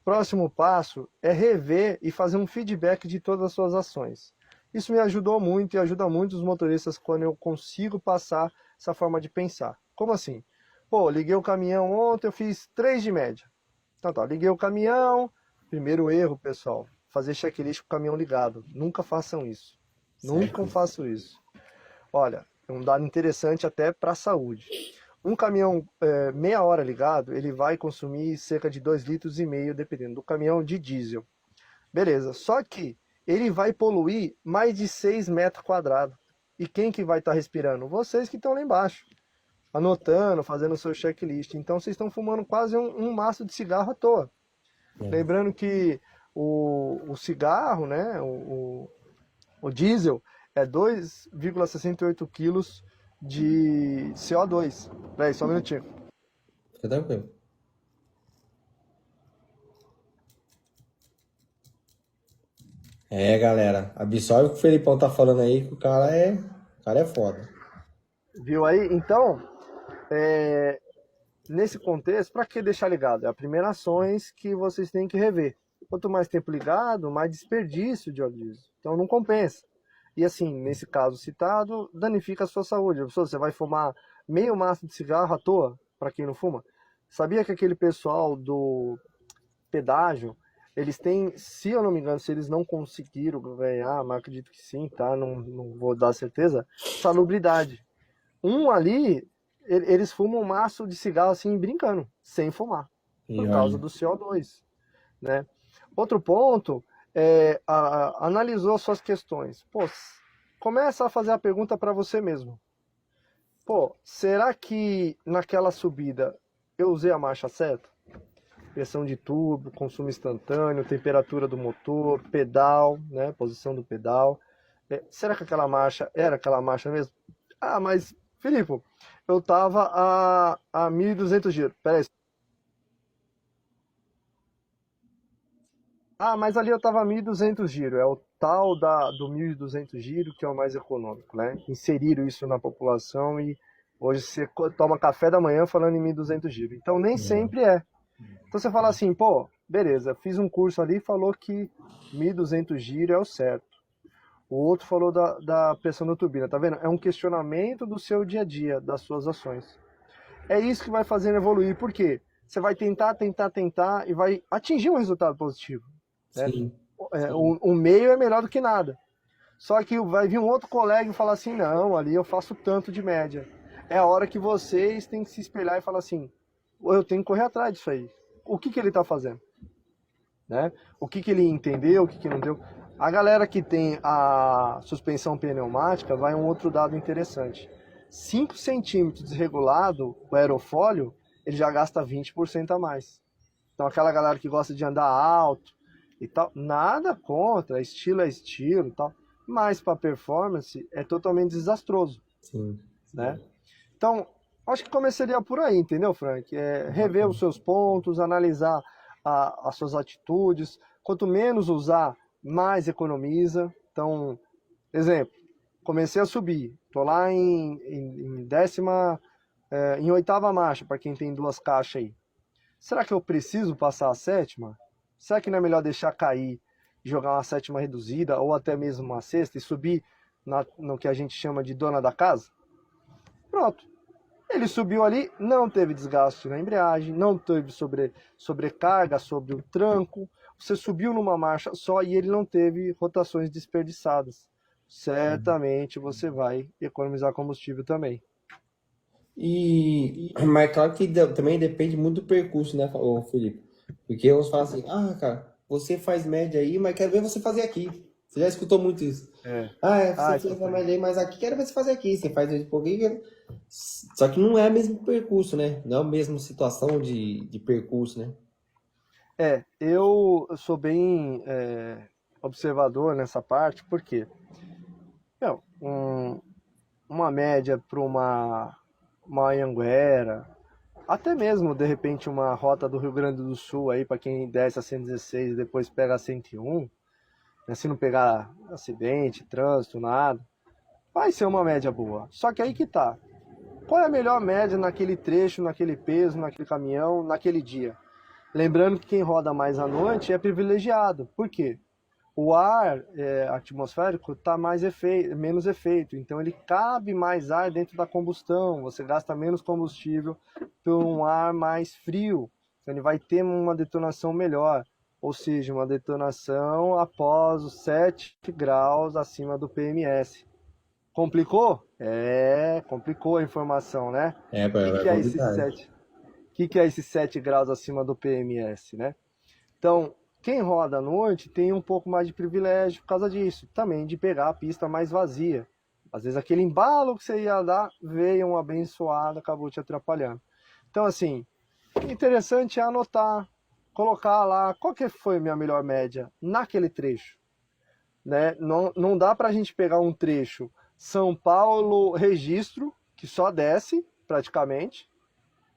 Próximo passo é rever e fazer um feedback de todas as suas ações. Isso me ajudou muito e ajuda muito os motoristas quando eu consigo passar essa forma de pensar. Como assim? Pô, liguei o caminhão ontem, eu fiz 3 de média. Então tá, liguei o caminhão. Primeiro erro, pessoal, fazer checklist com o caminhão ligado. Nunca façam isso. Nunca Certo. façam isso. Olha, é um dado interessante até para a saúde. Um caminhão meia hora ligado, ele vai consumir cerca de 2,5 litros, dependendo do caminhão, de diesel. Beleza, só que ele vai poluir mais de 6 metros quadrados. E quem que vai estar respirando? Vocês que estão lá embaixo, anotando, fazendo o seu checklist. Então vocês estão fumando quase um maço de cigarro à toa. É. Lembrando que o cigarro, né, o diesel, é 2,68 quilos de CO2. Peraí, só um minutinho. Fica tranquilo. É, galera, absorve o que o Felipão tá falando aí, que o cara é foda. Viu aí? Então, é, nesse contexto, para que deixar ligado? É a primeira ações que vocês têm que rever. Quanto mais tempo ligado, mais desperdício de óleo diesel. Então não compensa. E assim, nesse caso citado, danifica a sua saúde. Você vai fumar meio maço de cigarro à toa, para quem não fuma? Sabia que aquele pessoal do pedágio, eles têm, se eu não me engano, se eles não conseguiram ganhar, mas acredito que sim, tá? Não vou dar certeza, salubridade. Um ali, eles fumam um maço de cigarro assim, brincando, sem fumar, E por causa olha, do CO2, né? Outro ponto analisou as suas questões. Pô, começa a fazer a pergunta para você mesmo. Pô, será que naquela subida eu usei a marcha certa? Pressão de tubo, consumo instantâneo, temperatura do motor, pedal, né? Posição do pedal. Será que aquela marcha era aquela marcha mesmo? Ah, mas, Filipe, eu tava a 1.200 giros. Peraí. Ah, mas ali eu tava a 1.200 giros. É o tal do 1.200 giros que é o mais econômico, né? Inseriram isso na população e hoje você toma café da manhã falando em 1.200 giros. Então nem sempre é. Então você fala assim, pô, beleza, fiz um curso ali e falou que 1.200 giros é o certo. O outro falou da pressão da turbina, tá vendo? É um questionamento do seu dia a dia, das suas ações. É isso que vai fazendo evoluir, por quê? Você vai tentar, tentar, tentar e vai atingir um resultado positivo, né? sim, O meio é melhor do que nada. Só que vai vir um outro colega e falar assim, não, ali eu faço tanto de média. É a hora que vocês têm que se espelhar e falar assim, eu tenho que correr atrás disso aí. O que ele está fazendo? Né? O que ele entendeu, o que não deu. A galera que tem a suspensão pneumática vai um outro dado interessante. 5 centímetros desregulado, o aerofólio, ele já gasta 20% a mais. Então aquela galera que gosta de andar alto e tal, nada contra, estilo é estilo e tal, mas para performance é totalmente desastroso, sim. né? Então, acho que começaria por aí, entendeu, Frank? Rever os seus pontos, analisar as suas atitudes. Quanto menos usar, mais economiza. Então, exemplo, comecei a subir, tô lá em décima, em oitava marcha, para quem tem duas caixas aí. Será que eu preciso passar a sétima? Será que não é melhor deixar cair, jogar uma sétima reduzida, ou até mesmo uma sexta, e subir no que a gente chama de dona da casa? Pronto. Ele subiu ali, não teve desgaste na embreagem, não teve sobrecarga sobre o tranco. Você subiu numa marcha só e ele não teve rotações desperdiçadas. Certamente você vai economizar combustível também. Mas é claro que também depende muito do percurso, né, ô Felipe? Porque uns falam assim, cara, você faz média aí, mas quero ver você fazer aqui. Você já escutou muito isso. É. Você Isso fez a foi. média aí, mas aqui quero ver você fazer aqui. Você faz um pouquinho. Só que não é o mesmo percurso, né? Não é a mesma situação de percurso, né? Eu sou bem observador nessa parte, porque uma média para uma Anhanguera, até mesmo, de repente, uma rota do Rio Grande do Sul aí, para quem desce a 116 e depois pega a 101, né, se não pegar acidente, trânsito, nada, vai ser uma média boa. Só que aí que tá. Qual é a melhor média naquele trecho, naquele peso, naquele caminhão, naquele dia? Lembrando que quem roda mais à noite é privilegiado. Por quê? O ar atmosférico está menos efeito, então ele cabe mais ar dentro da combustão, você gasta menos combustível por um ar mais frio, Então ele vai ter uma detonação melhor, ou seja, uma detonação após os 7 graus acima do PMS. Complicou? Complicou a informação, né? O que Vai que é esses complicar. 7? O que que é esses 7 graus acima do PMS, né? Então, quem roda à noite tem um pouco mais de privilégio por causa disso, também de pegar a pista mais vazia. Às vezes aquele embalo que você ia dar, veio um abençoado, acabou te atrapalhando. Então, assim, interessante é anotar, colocar lá qual que foi a minha melhor média naquele trecho, né? Não dá pra gente pegar um trecho São Paulo registro, que só desce praticamente,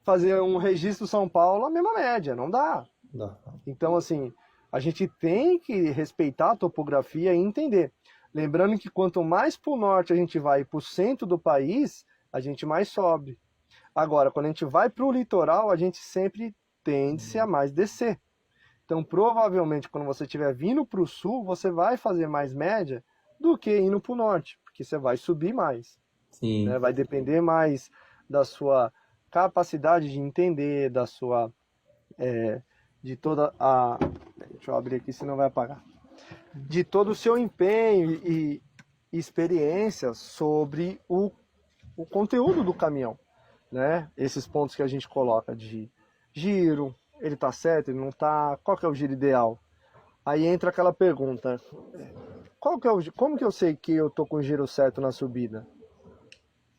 fazer um registro São Paulo a mesma média, não dá. Não. Então, assim, a gente tem que respeitar a topografia e entender. Lembrando que quanto mais para o norte a gente vai para o centro do país, a gente mais sobe. Agora, quando a gente vai para o litoral, a gente sempre tende a mais descer. Então, provavelmente, quando você estiver vindo para o sul, você vai fazer mais média do que indo para o norte, porque você vai subir mais, né? Sim. Vai depender mais da sua capacidade de entender, da sua de toda a. Deixa eu abrir aqui, senão vai apagar. De todo o seu empenho e experiência sobre o conteúdo do caminhão, né? Esses pontos que a gente coloca de giro, ele tá certo, ele não tá, qual que é o giro ideal? Aí entra aquela pergunta, como que eu sei que eu tô com o giro certo na subida?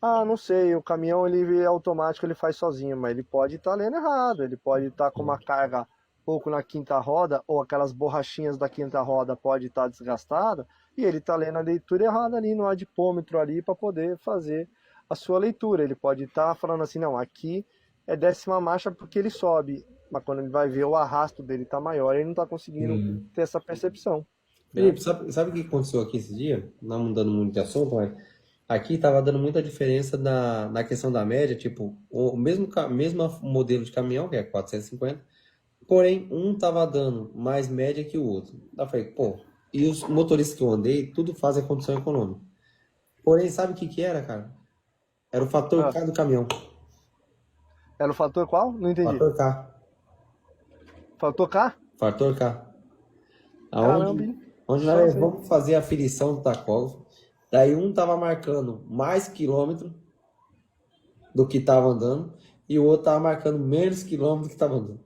Ah, não sei, o caminhão ele é automático, ele faz sozinho, mas ele pode estar lendo errado, ele pode estar com uma carga pouco na quinta roda, ou aquelas borrachinhas da quinta roda pode estar desgastada, e ele está lendo a leitura errada ali no adipômetro ali para poder fazer a sua leitura. Ele pode estar falando assim, não, aqui é 10ª marcha porque ele sobe, mas quando ele vai ver o arrasto dele está maior, ele não está conseguindo Sim. ter essa percepção, né? Felipe, sabe o que aconteceu aqui esse dia? Não mudando muito de assunto, mas aqui estava dando muita diferença na questão da média, tipo, o mesmo modelo de caminhão, que é 450, porém um tava dando mais média que o outro. Daí eu falei, pô, e os motoristas que eu andei, tudo fazem condição econômica. Porém, sabe o que que era, cara? Era o fator Ah, K do caminhão. era o fator qual? Não entendi. Fator K. Fator K? Fator K. Caramba, Aonde, hein? onde Só nós sei. vamos fazer a aferição do tacógrafo. Daí um tava marcando mais quilômetro do que tava andando e o outro tava marcando menos quilômetro do que tava andando.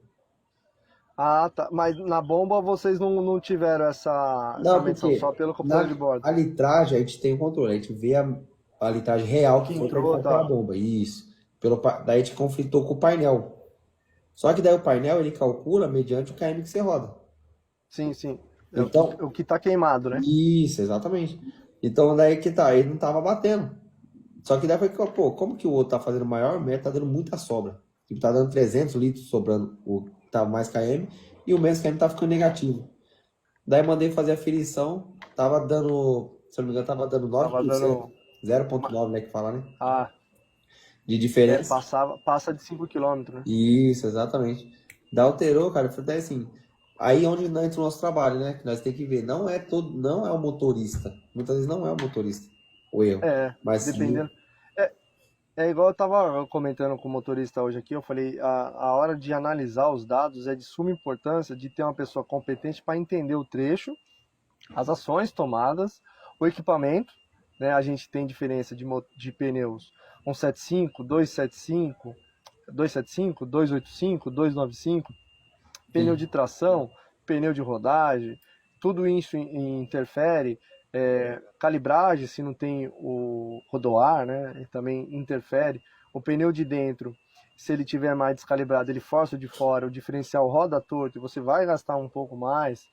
Ah, tá. Mas na bomba vocês não tiveram essa Não, medição, só porque pelo computador de bordo. a litragem a gente tem o controle, a gente vê a litragem real que Que foi para entrou, pela tá. bomba. Isso. Daí a gente conflitou com o painel. Só que daí o painel ele calcula mediante o km que você roda. Sim, sim. É Então, o que tá queimado, né? isso, exatamente. Então daí que tá, ele não tava batendo. Só que daí foi que, pô, como que o outro tá fazendo maior média, tá dando muita sobra. Tipo, tá dando 300 litros sobrando o que tá mais km e o menos km tá ficando negativo. Daí mandei fazer a aferição, tava dando, se eu não me engano, tava dando Tava 9%, dando. 0,9, né, que fala, né? Ah, De diferença. passa de 5 km, né? Isso, exatamente. Da alterou, cara, foi até assim. Aí onde entra o nosso trabalho, né? Que nós tem que ver, não é o motorista. Muitas vezes não é o motorista o erro, É, mas sim. dependendo. É, é igual eu tava comentando com o motorista hoje aqui, eu falei, a hora de analisar os dados é de suma importância de ter uma pessoa competente para entender o trecho, as ações tomadas, o equipamento, né? A gente tem diferença de pneus 175, 275, 275, 285, 295, pneu de Sim. tração, pneu de rodagem, tudo isso interfere, calibragem, se não tem o rodoar, né, também interfere, o pneu de dentro, se ele tiver mais descalibrado, ele força o de fora, o diferencial roda torto, você vai gastar um pouco mais,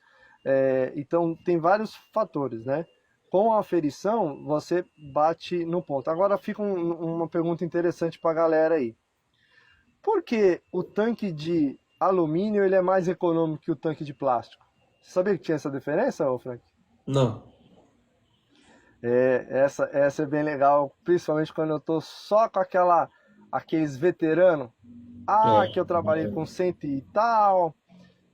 então tem vários fatores, né? Com a aferição, você bate no ponto. Agora fica uma pergunta interessante para a galera aí. Por que o tanque de alumínio ele é mais econômico que o tanque de plástico? Você sabia que tinha essa diferença, ô Frank? Não. Essa é bem legal, principalmente quando eu tô só com aqueles veteranos. Ah, É, que eu trabalhei com cento e tal.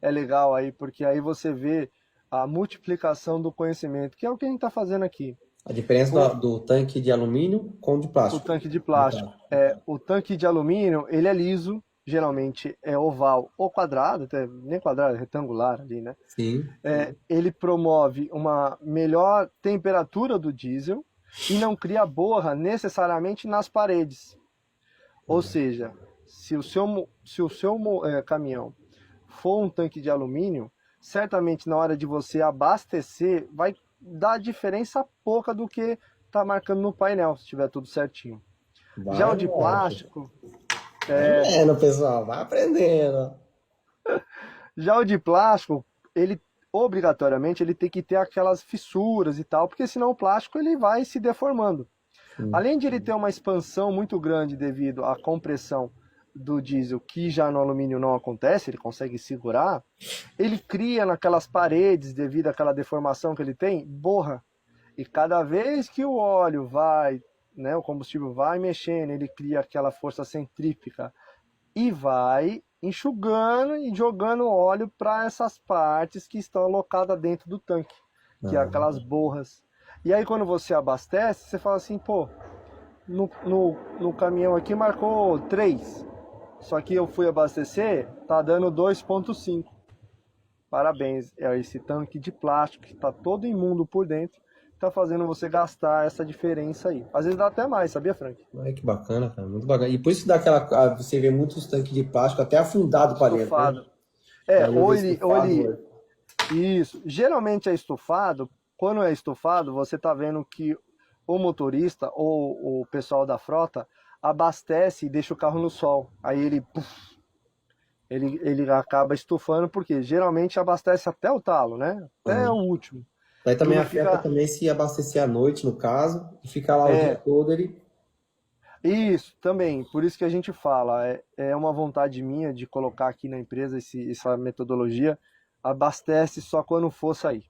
É legal aí, porque aí você vê a multiplicação do conhecimento, que é o que a gente está fazendo aqui. a diferença O, do tanque de alumínio com o de o plástico, tanque de no plástico. caso. O tanque de alumínio, ele é liso, geralmente é oval ou quadrado, até nem quadrado, é retangular ali, né? Sim. Ele promove uma melhor temperatura do diesel e não cria borra necessariamente nas paredes. Ou seja, se o seu caminhão for um tanque de alumínio, certamente na hora de você abastecer vai dar diferença pouca do que está marcando no painel, se tiver tudo certinho. Já o Vai, de moleque. plástico, Vai vendo, pessoal. Vai aprendendo. ele obrigatoriamente ele tem que ter aquelas fissuras e tal, porque senão o plástico ele vai se deformando. Sim. Além de ele ter uma expansão muito grande devido à compressão do diesel, que já no alumínio não acontece, ele consegue segurar, ele cria naquelas paredes, devido àquela deformação que ele tem, borra. E cada vez que o óleo vai, né, o combustível vai mexendo, ele cria aquela força centrífuga e vai enxugando e jogando óleo para essas partes que estão alocadas dentro do tanque, que é Ah, aquelas borras. E aí quando você abastece, você fala assim, pô, no caminhão aqui marcou 3, só que eu fui abastecer, tá dando 2,5. Parabéns, é esse tanque de plástico que está todo imundo por dentro, tá fazendo você gastar essa diferença aí. Às vezes dá até mais, sabia, Frank? olha que bacana, cara. Muito bacana. E por isso que dá você vê muitos tanques de plástico até afundado para dentro, né? Estufado. É, Aí eu vejo estufado. isso. Geralmente é estufado. Quando é estufado, você tá vendo que o motorista ou o pessoal da frota abastece e deixa o carro no sol. Aí ele acaba estufando, porque geralmente abastece até o talo, né? Até o Aham. último. Daí E também não afeta fica. também se abastecer à noite, no caso, e ficar lá o dia É, todo, ele... isso também. Por isso que a gente fala. É uma vontade minha de colocar aqui na empresa essa metodologia. Abastece só quando for sair.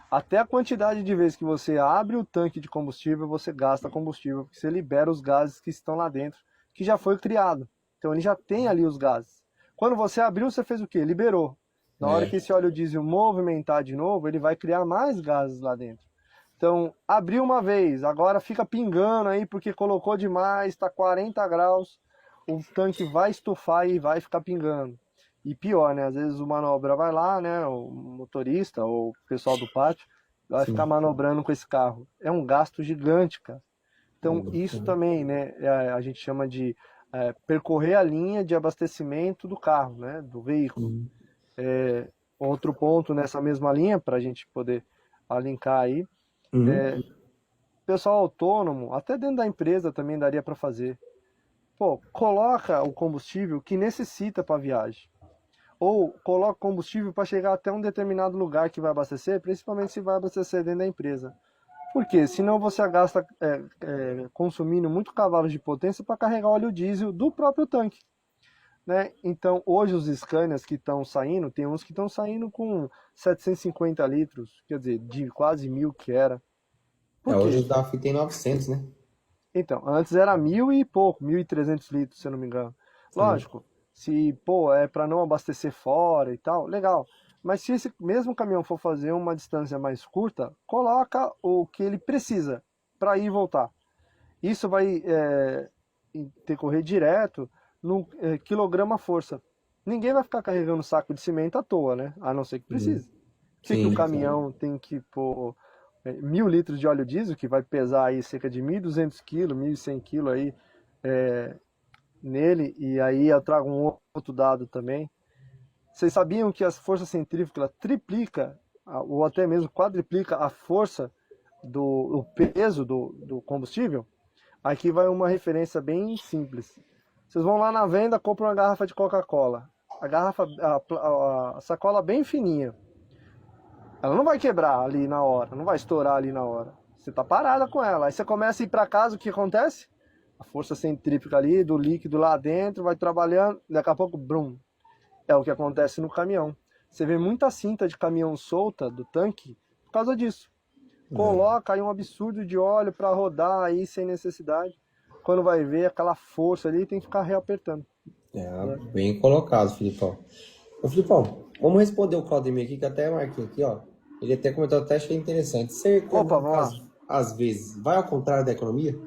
Até a quantidade de vezes que você abre o tanque de combustível, você gasta combustível, porque você libera os gases que estão lá dentro, que já foi criado. Então ele já tem ali os gases. Quando você abriu, você fez o quê? Liberou. Na hora É, que esse óleo diesel movimentar de novo, ele vai criar mais gases lá dentro. Então, abriu uma vez, agora fica pingando aí porque colocou demais, está 40 graus, o tanque vai estufar e vai ficar pingando. E pior, né? Às vezes o manobra vai lá, né? O motorista ou o pessoal do pátio vai ficar sim. manobrando com esse carro. É um gasto gigante, cara. Então, isso Bacana. também, né? A gente chama de percorrer a linha de abastecimento do carro, né? Do veículo. Uhum. Outro ponto nessa mesma linha, para a gente poder alincar aí, Uhum. pessoal autônomo, até dentro da empresa também daria para fazer. Pô, coloca o combustível que necessita para a viagem. Ou coloca combustível para chegar até um determinado lugar que vai abastecer, principalmente se vai abastecer dentro da empresa. Por quê? Senão você gasta consumindo muito cavalos de potência para carregar óleo diesel do próprio tanque. Né? Então, hoje os Scanias que estão saindo, tem uns que estão saindo com 750 litros, quer dizer, de quase 1.000 que era. É, Por hoje quê? os da FI tem 900, né? Então, antes era 1.000 e pouco, 1.300 litros, se eu não me engano. Sim. Lógico, se, pô, é para não abastecer fora e tal, legal. Mas se esse mesmo caminhão for fazer uma distância mais curta, coloca o que ele precisa para ir e voltar. Isso vai decorrer direto no quilograma força. Ninguém vai ficar carregando saco de cimento à toa, né? A não ser que Uhum. precise. Por que o Sim, sim. caminhão tem que pôr 1.000 litros de óleo diesel, que vai pesar aí cerca de 1.200 quilos, 1.100 quilos aí nele, e aí eu trago um outro dado também. Vocês sabiam que a força centrífuga triplica, ou até mesmo quadriplica a força o peso do combustível? Aqui vai uma referência bem simples. Vocês vão lá na venda, compram uma garrafa de Coca-Cola. A garrafa, a sacola bem fininha. Ela não vai quebrar ali na hora, não vai estourar ali na hora. Você tá parada com ela. Aí você começa a ir para casa, o que acontece? A força centrífuga ali do líquido lá dentro vai trabalhando, daqui a pouco, brum. É o que acontece no caminhão. Você vê muita cinta de caminhão solta do tanque por causa disso. É, Coloca aí um absurdo de óleo para rodar aí sem necessidade. Quando vai ver aquela força ali, tem que ficar reapertando. Né? bem colocado, Filipão. Ô, Filipão, vamos responder o Claudemir aqui, que até marquei aqui, ó. Ele até comentou, até achei interessante. Ser Opa, econômico, vamos lá. às vezes, vai ao contrário da economia?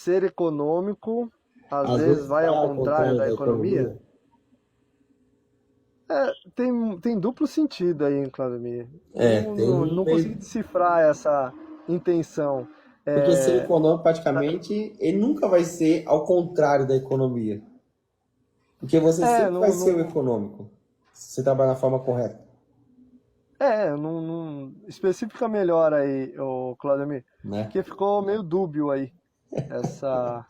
ser econômico às Às vezes vezes vai vai ao ao contrário contrário da da economia? economia. Tem duplo sentido aí, Claudemir. É, Eu tem um não consegui meio. decifrar essa intenção. Porque ser É, econômico, praticamente, ele nunca vai ser ao contrário da economia. Porque você sempre vai não, ser o econômico, se você trabalhar da forma correta, não especifica melhor aí, o Claudemir, né? porque ficou meio dúbio aí, essa,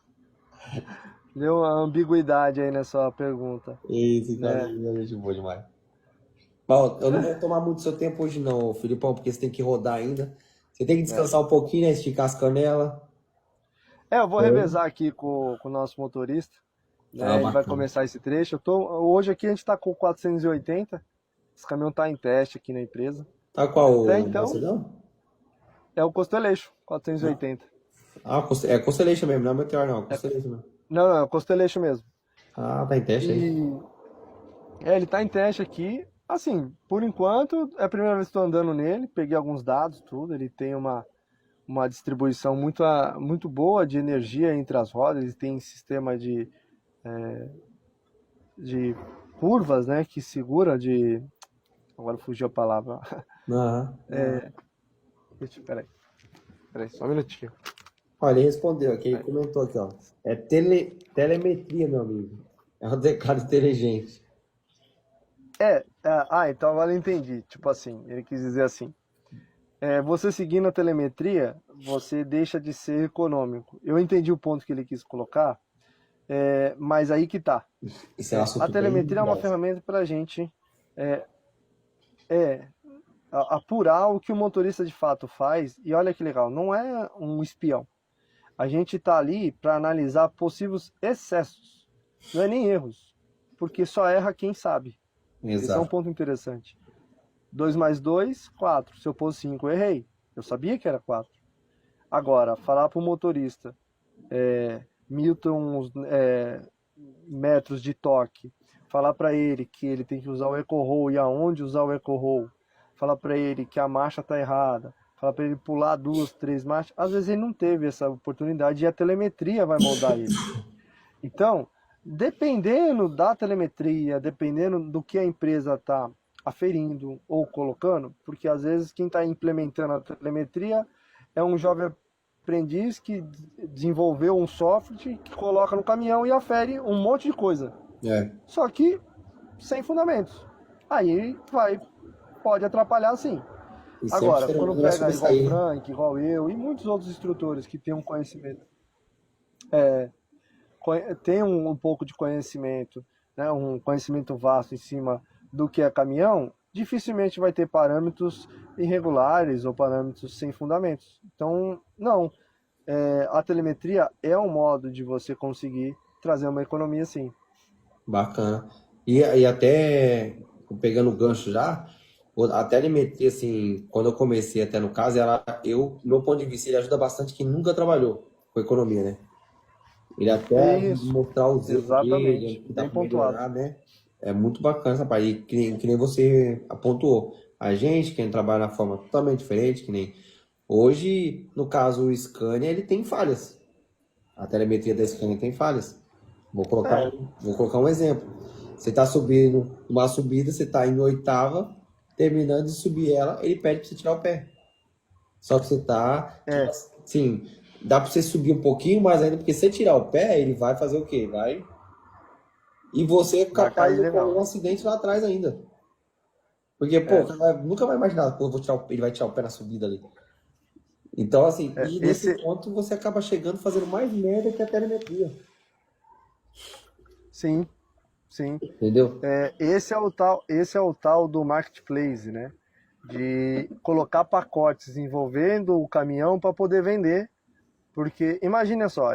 deu uma ambiguidade aí nessa pergunta, Esse cara né? é gente boa demais. Bom, eu não vou tomar muito seu tempo hoje não, Filipão, porque você tem que rodar ainda. Você tem que É. descansar um pouquinho, né? Esticar as canelas. Eu vou revezar aqui com o nosso motorista, Ah, né? Ele vai bacana. começar esse trecho. Hoje aqui a gente está com 480, esse caminhão está em teste aqui na empresa. Tá qual Até o então, Macedão? é o Constellation 480. Ah, é Constellation mesmo, não é Meteor não, é É, Constellation mesmo. não, é o Constellation mesmo. Ah, tá em teste aí. E ele está em teste aqui. Assim, por enquanto, é a primeira vez que estou andando nele. Peguei alguns dados, tudo. Ele tem uma distribuição muito boa de energia entre as rodas. Ele tem sistema de curvas, né? Que segura de. Agora fugiu a palavra. Aham. Peraí, só um minutinho. Olha, ele respondeu aqui, ele comentou aqui, ó. É telemetria, meu amigo. É um teclado inteligente. Então agora eu entendi. Tipo assim, ele quis dizer assim. Você seguindo a telemetria, você deixa de ser econômico. Eu entendi o ponto que ele quis colocar, mas aí que tá. Esse é um A assunto bem telemetria é uma vasto. ferramenta para a gente é, é, apurar o que o motorista de fato faz. E olha que legal, não é um espião. A gente está ali para analisar possíveis excessos, não é nem erros, porque só erra quem sabe. Esse é um Exato. ponto interessante. 2 mais 2, 4. Se eu pôs 5, eu errei. Eu sabia que era 4. Agora, falar para o motorista 1.000 metros de torque, falar para ele que ele tem que usar o eco roll e aonde usar o eco roll, falar para ele que a marcha está errada, falar para ele pular 2, 3 marchas, às vezes ele não teve essa oportunidade e a telemetria vai moldar ele. Então, dependendo da telemetria, dependendo do que a empresa está aferindo ou colocando, porque às vezes quem está implementando a telemetria é um jovem aprendiz que desenvolveu um software que coloca no caminhão e afere um monte de coisa. É. Só que sem fundamentos. Aí pode atrapalhar sim. E sempre Agora, quando ele vai pega igual o sobressair. Frank, igual eu e muitos outros instrutores que têm um conhecimento, tem um pouco de conhecimento, né, um conhecimento vasto em cima do que é caminhão, dificilmente vai ter parâmetros irregulares ou parâmetros sem fundamentos. Então, não. A telemetria é um modo de você conseguir trazer uma economia sim. Bacana. E até, pegando o gancho já, a telemetria, assim, quando eu comecei até no caso, do meu ponto de vista, ele ajuda bastante quem nunca trabalhou com economia, né? Ele até Isso, mostrar os erros dele, exatamente, o que dá bem para pontuado. melhorar, né? É muito bacana essa parte. E que nem você apontou. A gente, quem trabalha na forma totalmente diferente, que nem hoje, no caso, o Scania, ele tem falhas. A telemetria da Scania tem falhas. É, Vou colocar um exemplo. Você está subindo uma subida, você está em oitava, terminando de subir ela, ele pede para você tirar o pé. Só que você tá, tipo é, assim, dá para você subir um pouquinho mais ainda, porque se você tirar o pé, ele vai fazer o quê? Vai. E você é vai capaz cair de ocorrer um legal. acidente lá atrás ainda. Porque, pô, o É, cara nunca vai imaginar, pô, ele vai tirar o pé na subida ali. Então, assim, e nesse esse, ponto você acaba chegando fazendo mais merda que a telemetria. sim, sim. Entendeu? Esse é o tal do marketplace, né? De colocar pacotes envolvendo o caminhão para poder vender. Porque imagina só,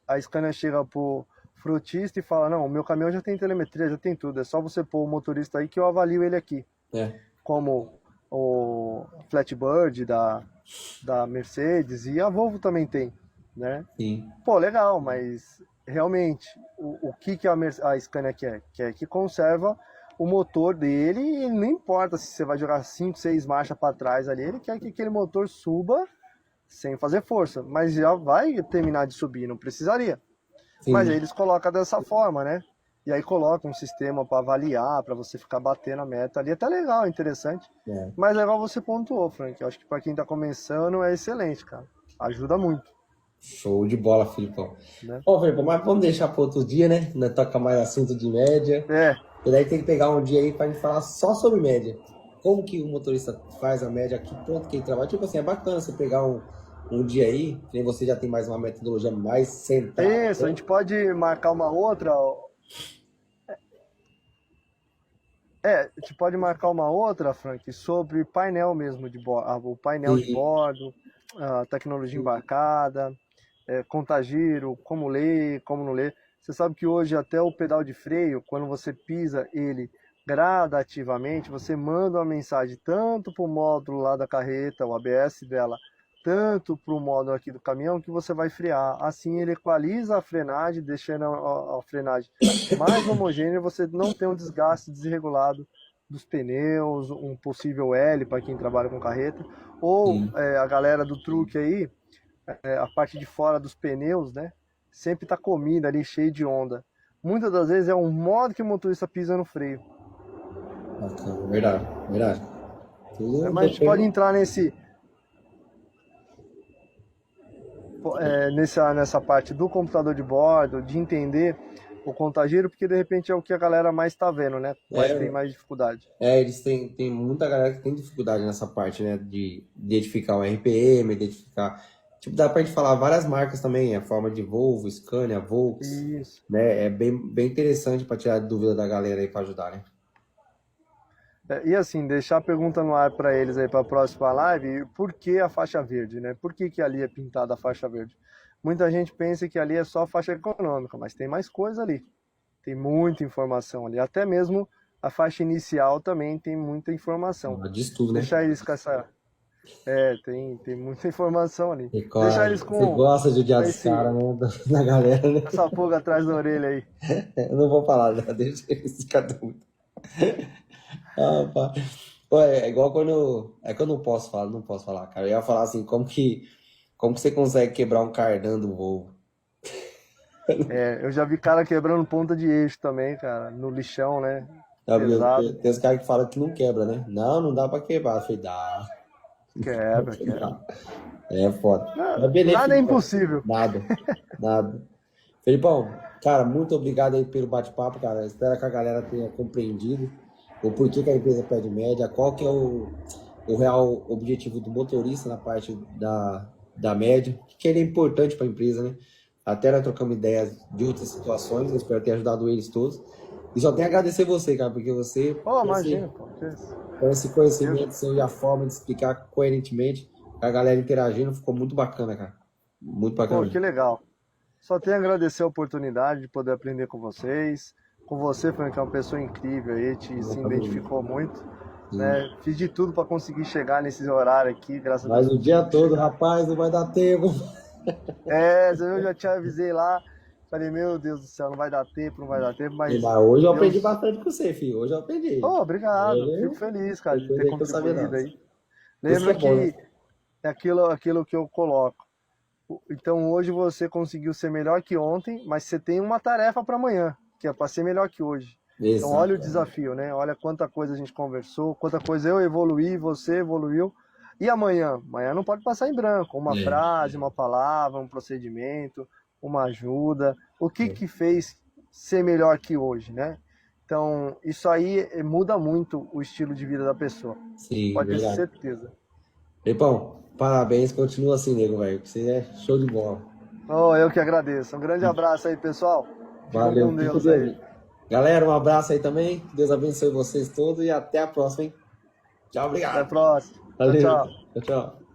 a Scania chega pro frutista e fala, não, o meu caminhão já tem telemetria, já tem tudo, é só você pôr o motorista aí que eu avalio ele aqui. É, Como o Flatbird da Mercedes e a Volvo também tem, né? sim. Pô, legal, mas realmente, o que a Scania quer? Quer que conserva o motor dele e não importa se você vai jogar 5, 6 marchas para trás ali, ele quer que aquele motor suba sem fazer força, mas já vai terminar de subir, não precisaria. Mas aí Sim. eles colocam dessa forma, né? E aí colocam um sistema para avaliar, para você ficar batendo a meta ali. É até legal, interessante. É. Mas é igual você pontuou, Frank. Eu acho que para quem tá começando é excelente, cara. Ajuda muito, Show de bola, Filipão. né? Ó, Filipão, mas vamos deixar para outro dia, né? Não toca mais assunto de média. É, E daí tem que pegar um dia aí pra gente falar só sobre média. Como que o motorista faz a média, que ponto que ele trabalha. Tipo assim, é bacana você pegar um dia aí, que nem você já tem mais uma metodologia mais centrada, isso, a né? gente pode marcar uma outra. A gente pode marcar uma outra, Frank, sobre painel mesmo de bordo, o painel de E, bordo, a tecnologia embarcada, contagiro, como ler, como não ler. Você sabe que hoje até o pedal de freio, quando você pisa ele gradativamente, você manda uma mensagem tanto para o módulo lá da carreta, o ABS dela, tanto para o módulo aqui do caminhão, que você vai frear. Assim ele equaliza a frenagem, deixando a frenagem mais homogênea, você não tem um desgaste desregulado dos pneus, um possível L para quem trabalha com carreta, ou sim. a galera do truque aí, a parte de fora dos pneus, né? Sempre tá comida ali, cheio de onda. Muitas das vezes é um modo que o motorista pisa no freio. Bacana, verdade, verdade. Tudo Mas a gente pode depende. entrar nessa parte do computador de bordo, de entender o contagiro, porque de repente é o que a galera mais está vendo, né? Mais tem É, mais dificuldade. eles têm muita galera que tem dificuldade nessa parte, né? De identificar o RPM, identificar. Tipo, dá pra gente falar várias marcas também, a forma de Volvo, Scania, Volks, Isso. né? É bem interessante pra tirar dúvida da galera aí pra ajudar, né? E assim, deixar a pergunta no ar para eles aí para a próxima live, por que a faixa verde, né? Por que ali é pintada a faixa verde? Muita gente pensa que ali é só faixa econômica, mas tem mais coisa ali. Tem muita informação ali. Até mesmo a faixa inicial também tem muita informação. Ela diz tudo, né? Deixar eles com essa. Tem muita informação ali. E, Deixar claro, eles você com gosta de odiar dos esse, caras, né? Da galera, né? essa pulga atrás da orelha aí. Eu não vou falar, né? Deixa eles cada um. Ah, pá. Pô, é igual quando. É que eu não posso falar, cara. Eu ia falar assim, como que você consegue quebrar um cardan do Volvo? Eu já vi cara quebrando ponta de eixo também, cara, no lixão, né? Sabe? Pesado. Tem os caras que falam que não quebra, né? Não, não dá pra quebrar. Eu falei, dá. Quebra, quebra. É foda. É Nada é benefício, né? impossível. Nada, nada. Felipão, cara, muito obrigado aí pelo bate-papo, cara. Espero que a galera tenha compreendido o porquê que a empresa pede média, qual que é o real objetivo do motorista na parte da média, que ele é importante para a empresa, né? Até nós trocamos ideias de outras situações, eu espero ter ajudado eles todos. E só tenho a agradecer você, cara, porque você, Oh, com imagina, pô. esse conhecimento seu e a forma de explicar coerentemente, a galera interagindo, ficou muito bacana, cara. Muito bacana Pô, que mesmo. legal. Só tenho a agradecer a oportunidade de poder aprender com vocês. Com você, Frank, é uma pessoa incrível aí, se identificou muito. Sim. Né? Fiz de tudo para conseguir chegar nesses horários aqui, graças a Mas Deus o dia conseguimos todo, chegar. rapaz, não vai dar tempo. Eu já te avisei lá, falei, meu Deus do céu, não vai dar tempo, não vai dar tempo, Mas mas hoje eu aprendi Deus. bastante com você, filho. Hoje eu aprendi. Oh, obrigado, fico Hoje feliz, cara, tem de ter coisa aí que eu sabia contribuído não. aí. Isso que é Lembra bom, né? que é aquilo que eu coloco. Então hoje você conseguiu ser melhor que ontem, mas você tem uma tarefa para amanhã, que é para ser melhor que hoje. Então olha o Exato. desafio, né? Olha quanta coisa a gente conversou, quanta coisa eu evoluí, você evoluiu. E amanhã? Amanhã não pode passar em branco. Uma É, frase, uma palavra, um procedimento, uma ajuda. O que é. que fez ser melhor que hoje, né? Então isso aí muda muito o estilo de vida da pessoa. Sim, Pode ter verdade. certeza. Felipão, parabéns. Continua assim, nego, velho. Você é show de bola. Oh, eu que agradeço. Um grande abraço aí, pessoal. Ficam Valeu. com Fico com Deus aí. Deus. Galera, um abraço aí também. Que Deus abençoe vocês todos e até a próxima, hein? Tchau, Até a obrigado. próxima. Tchau, Valeu. tchau. Tchau, tchau.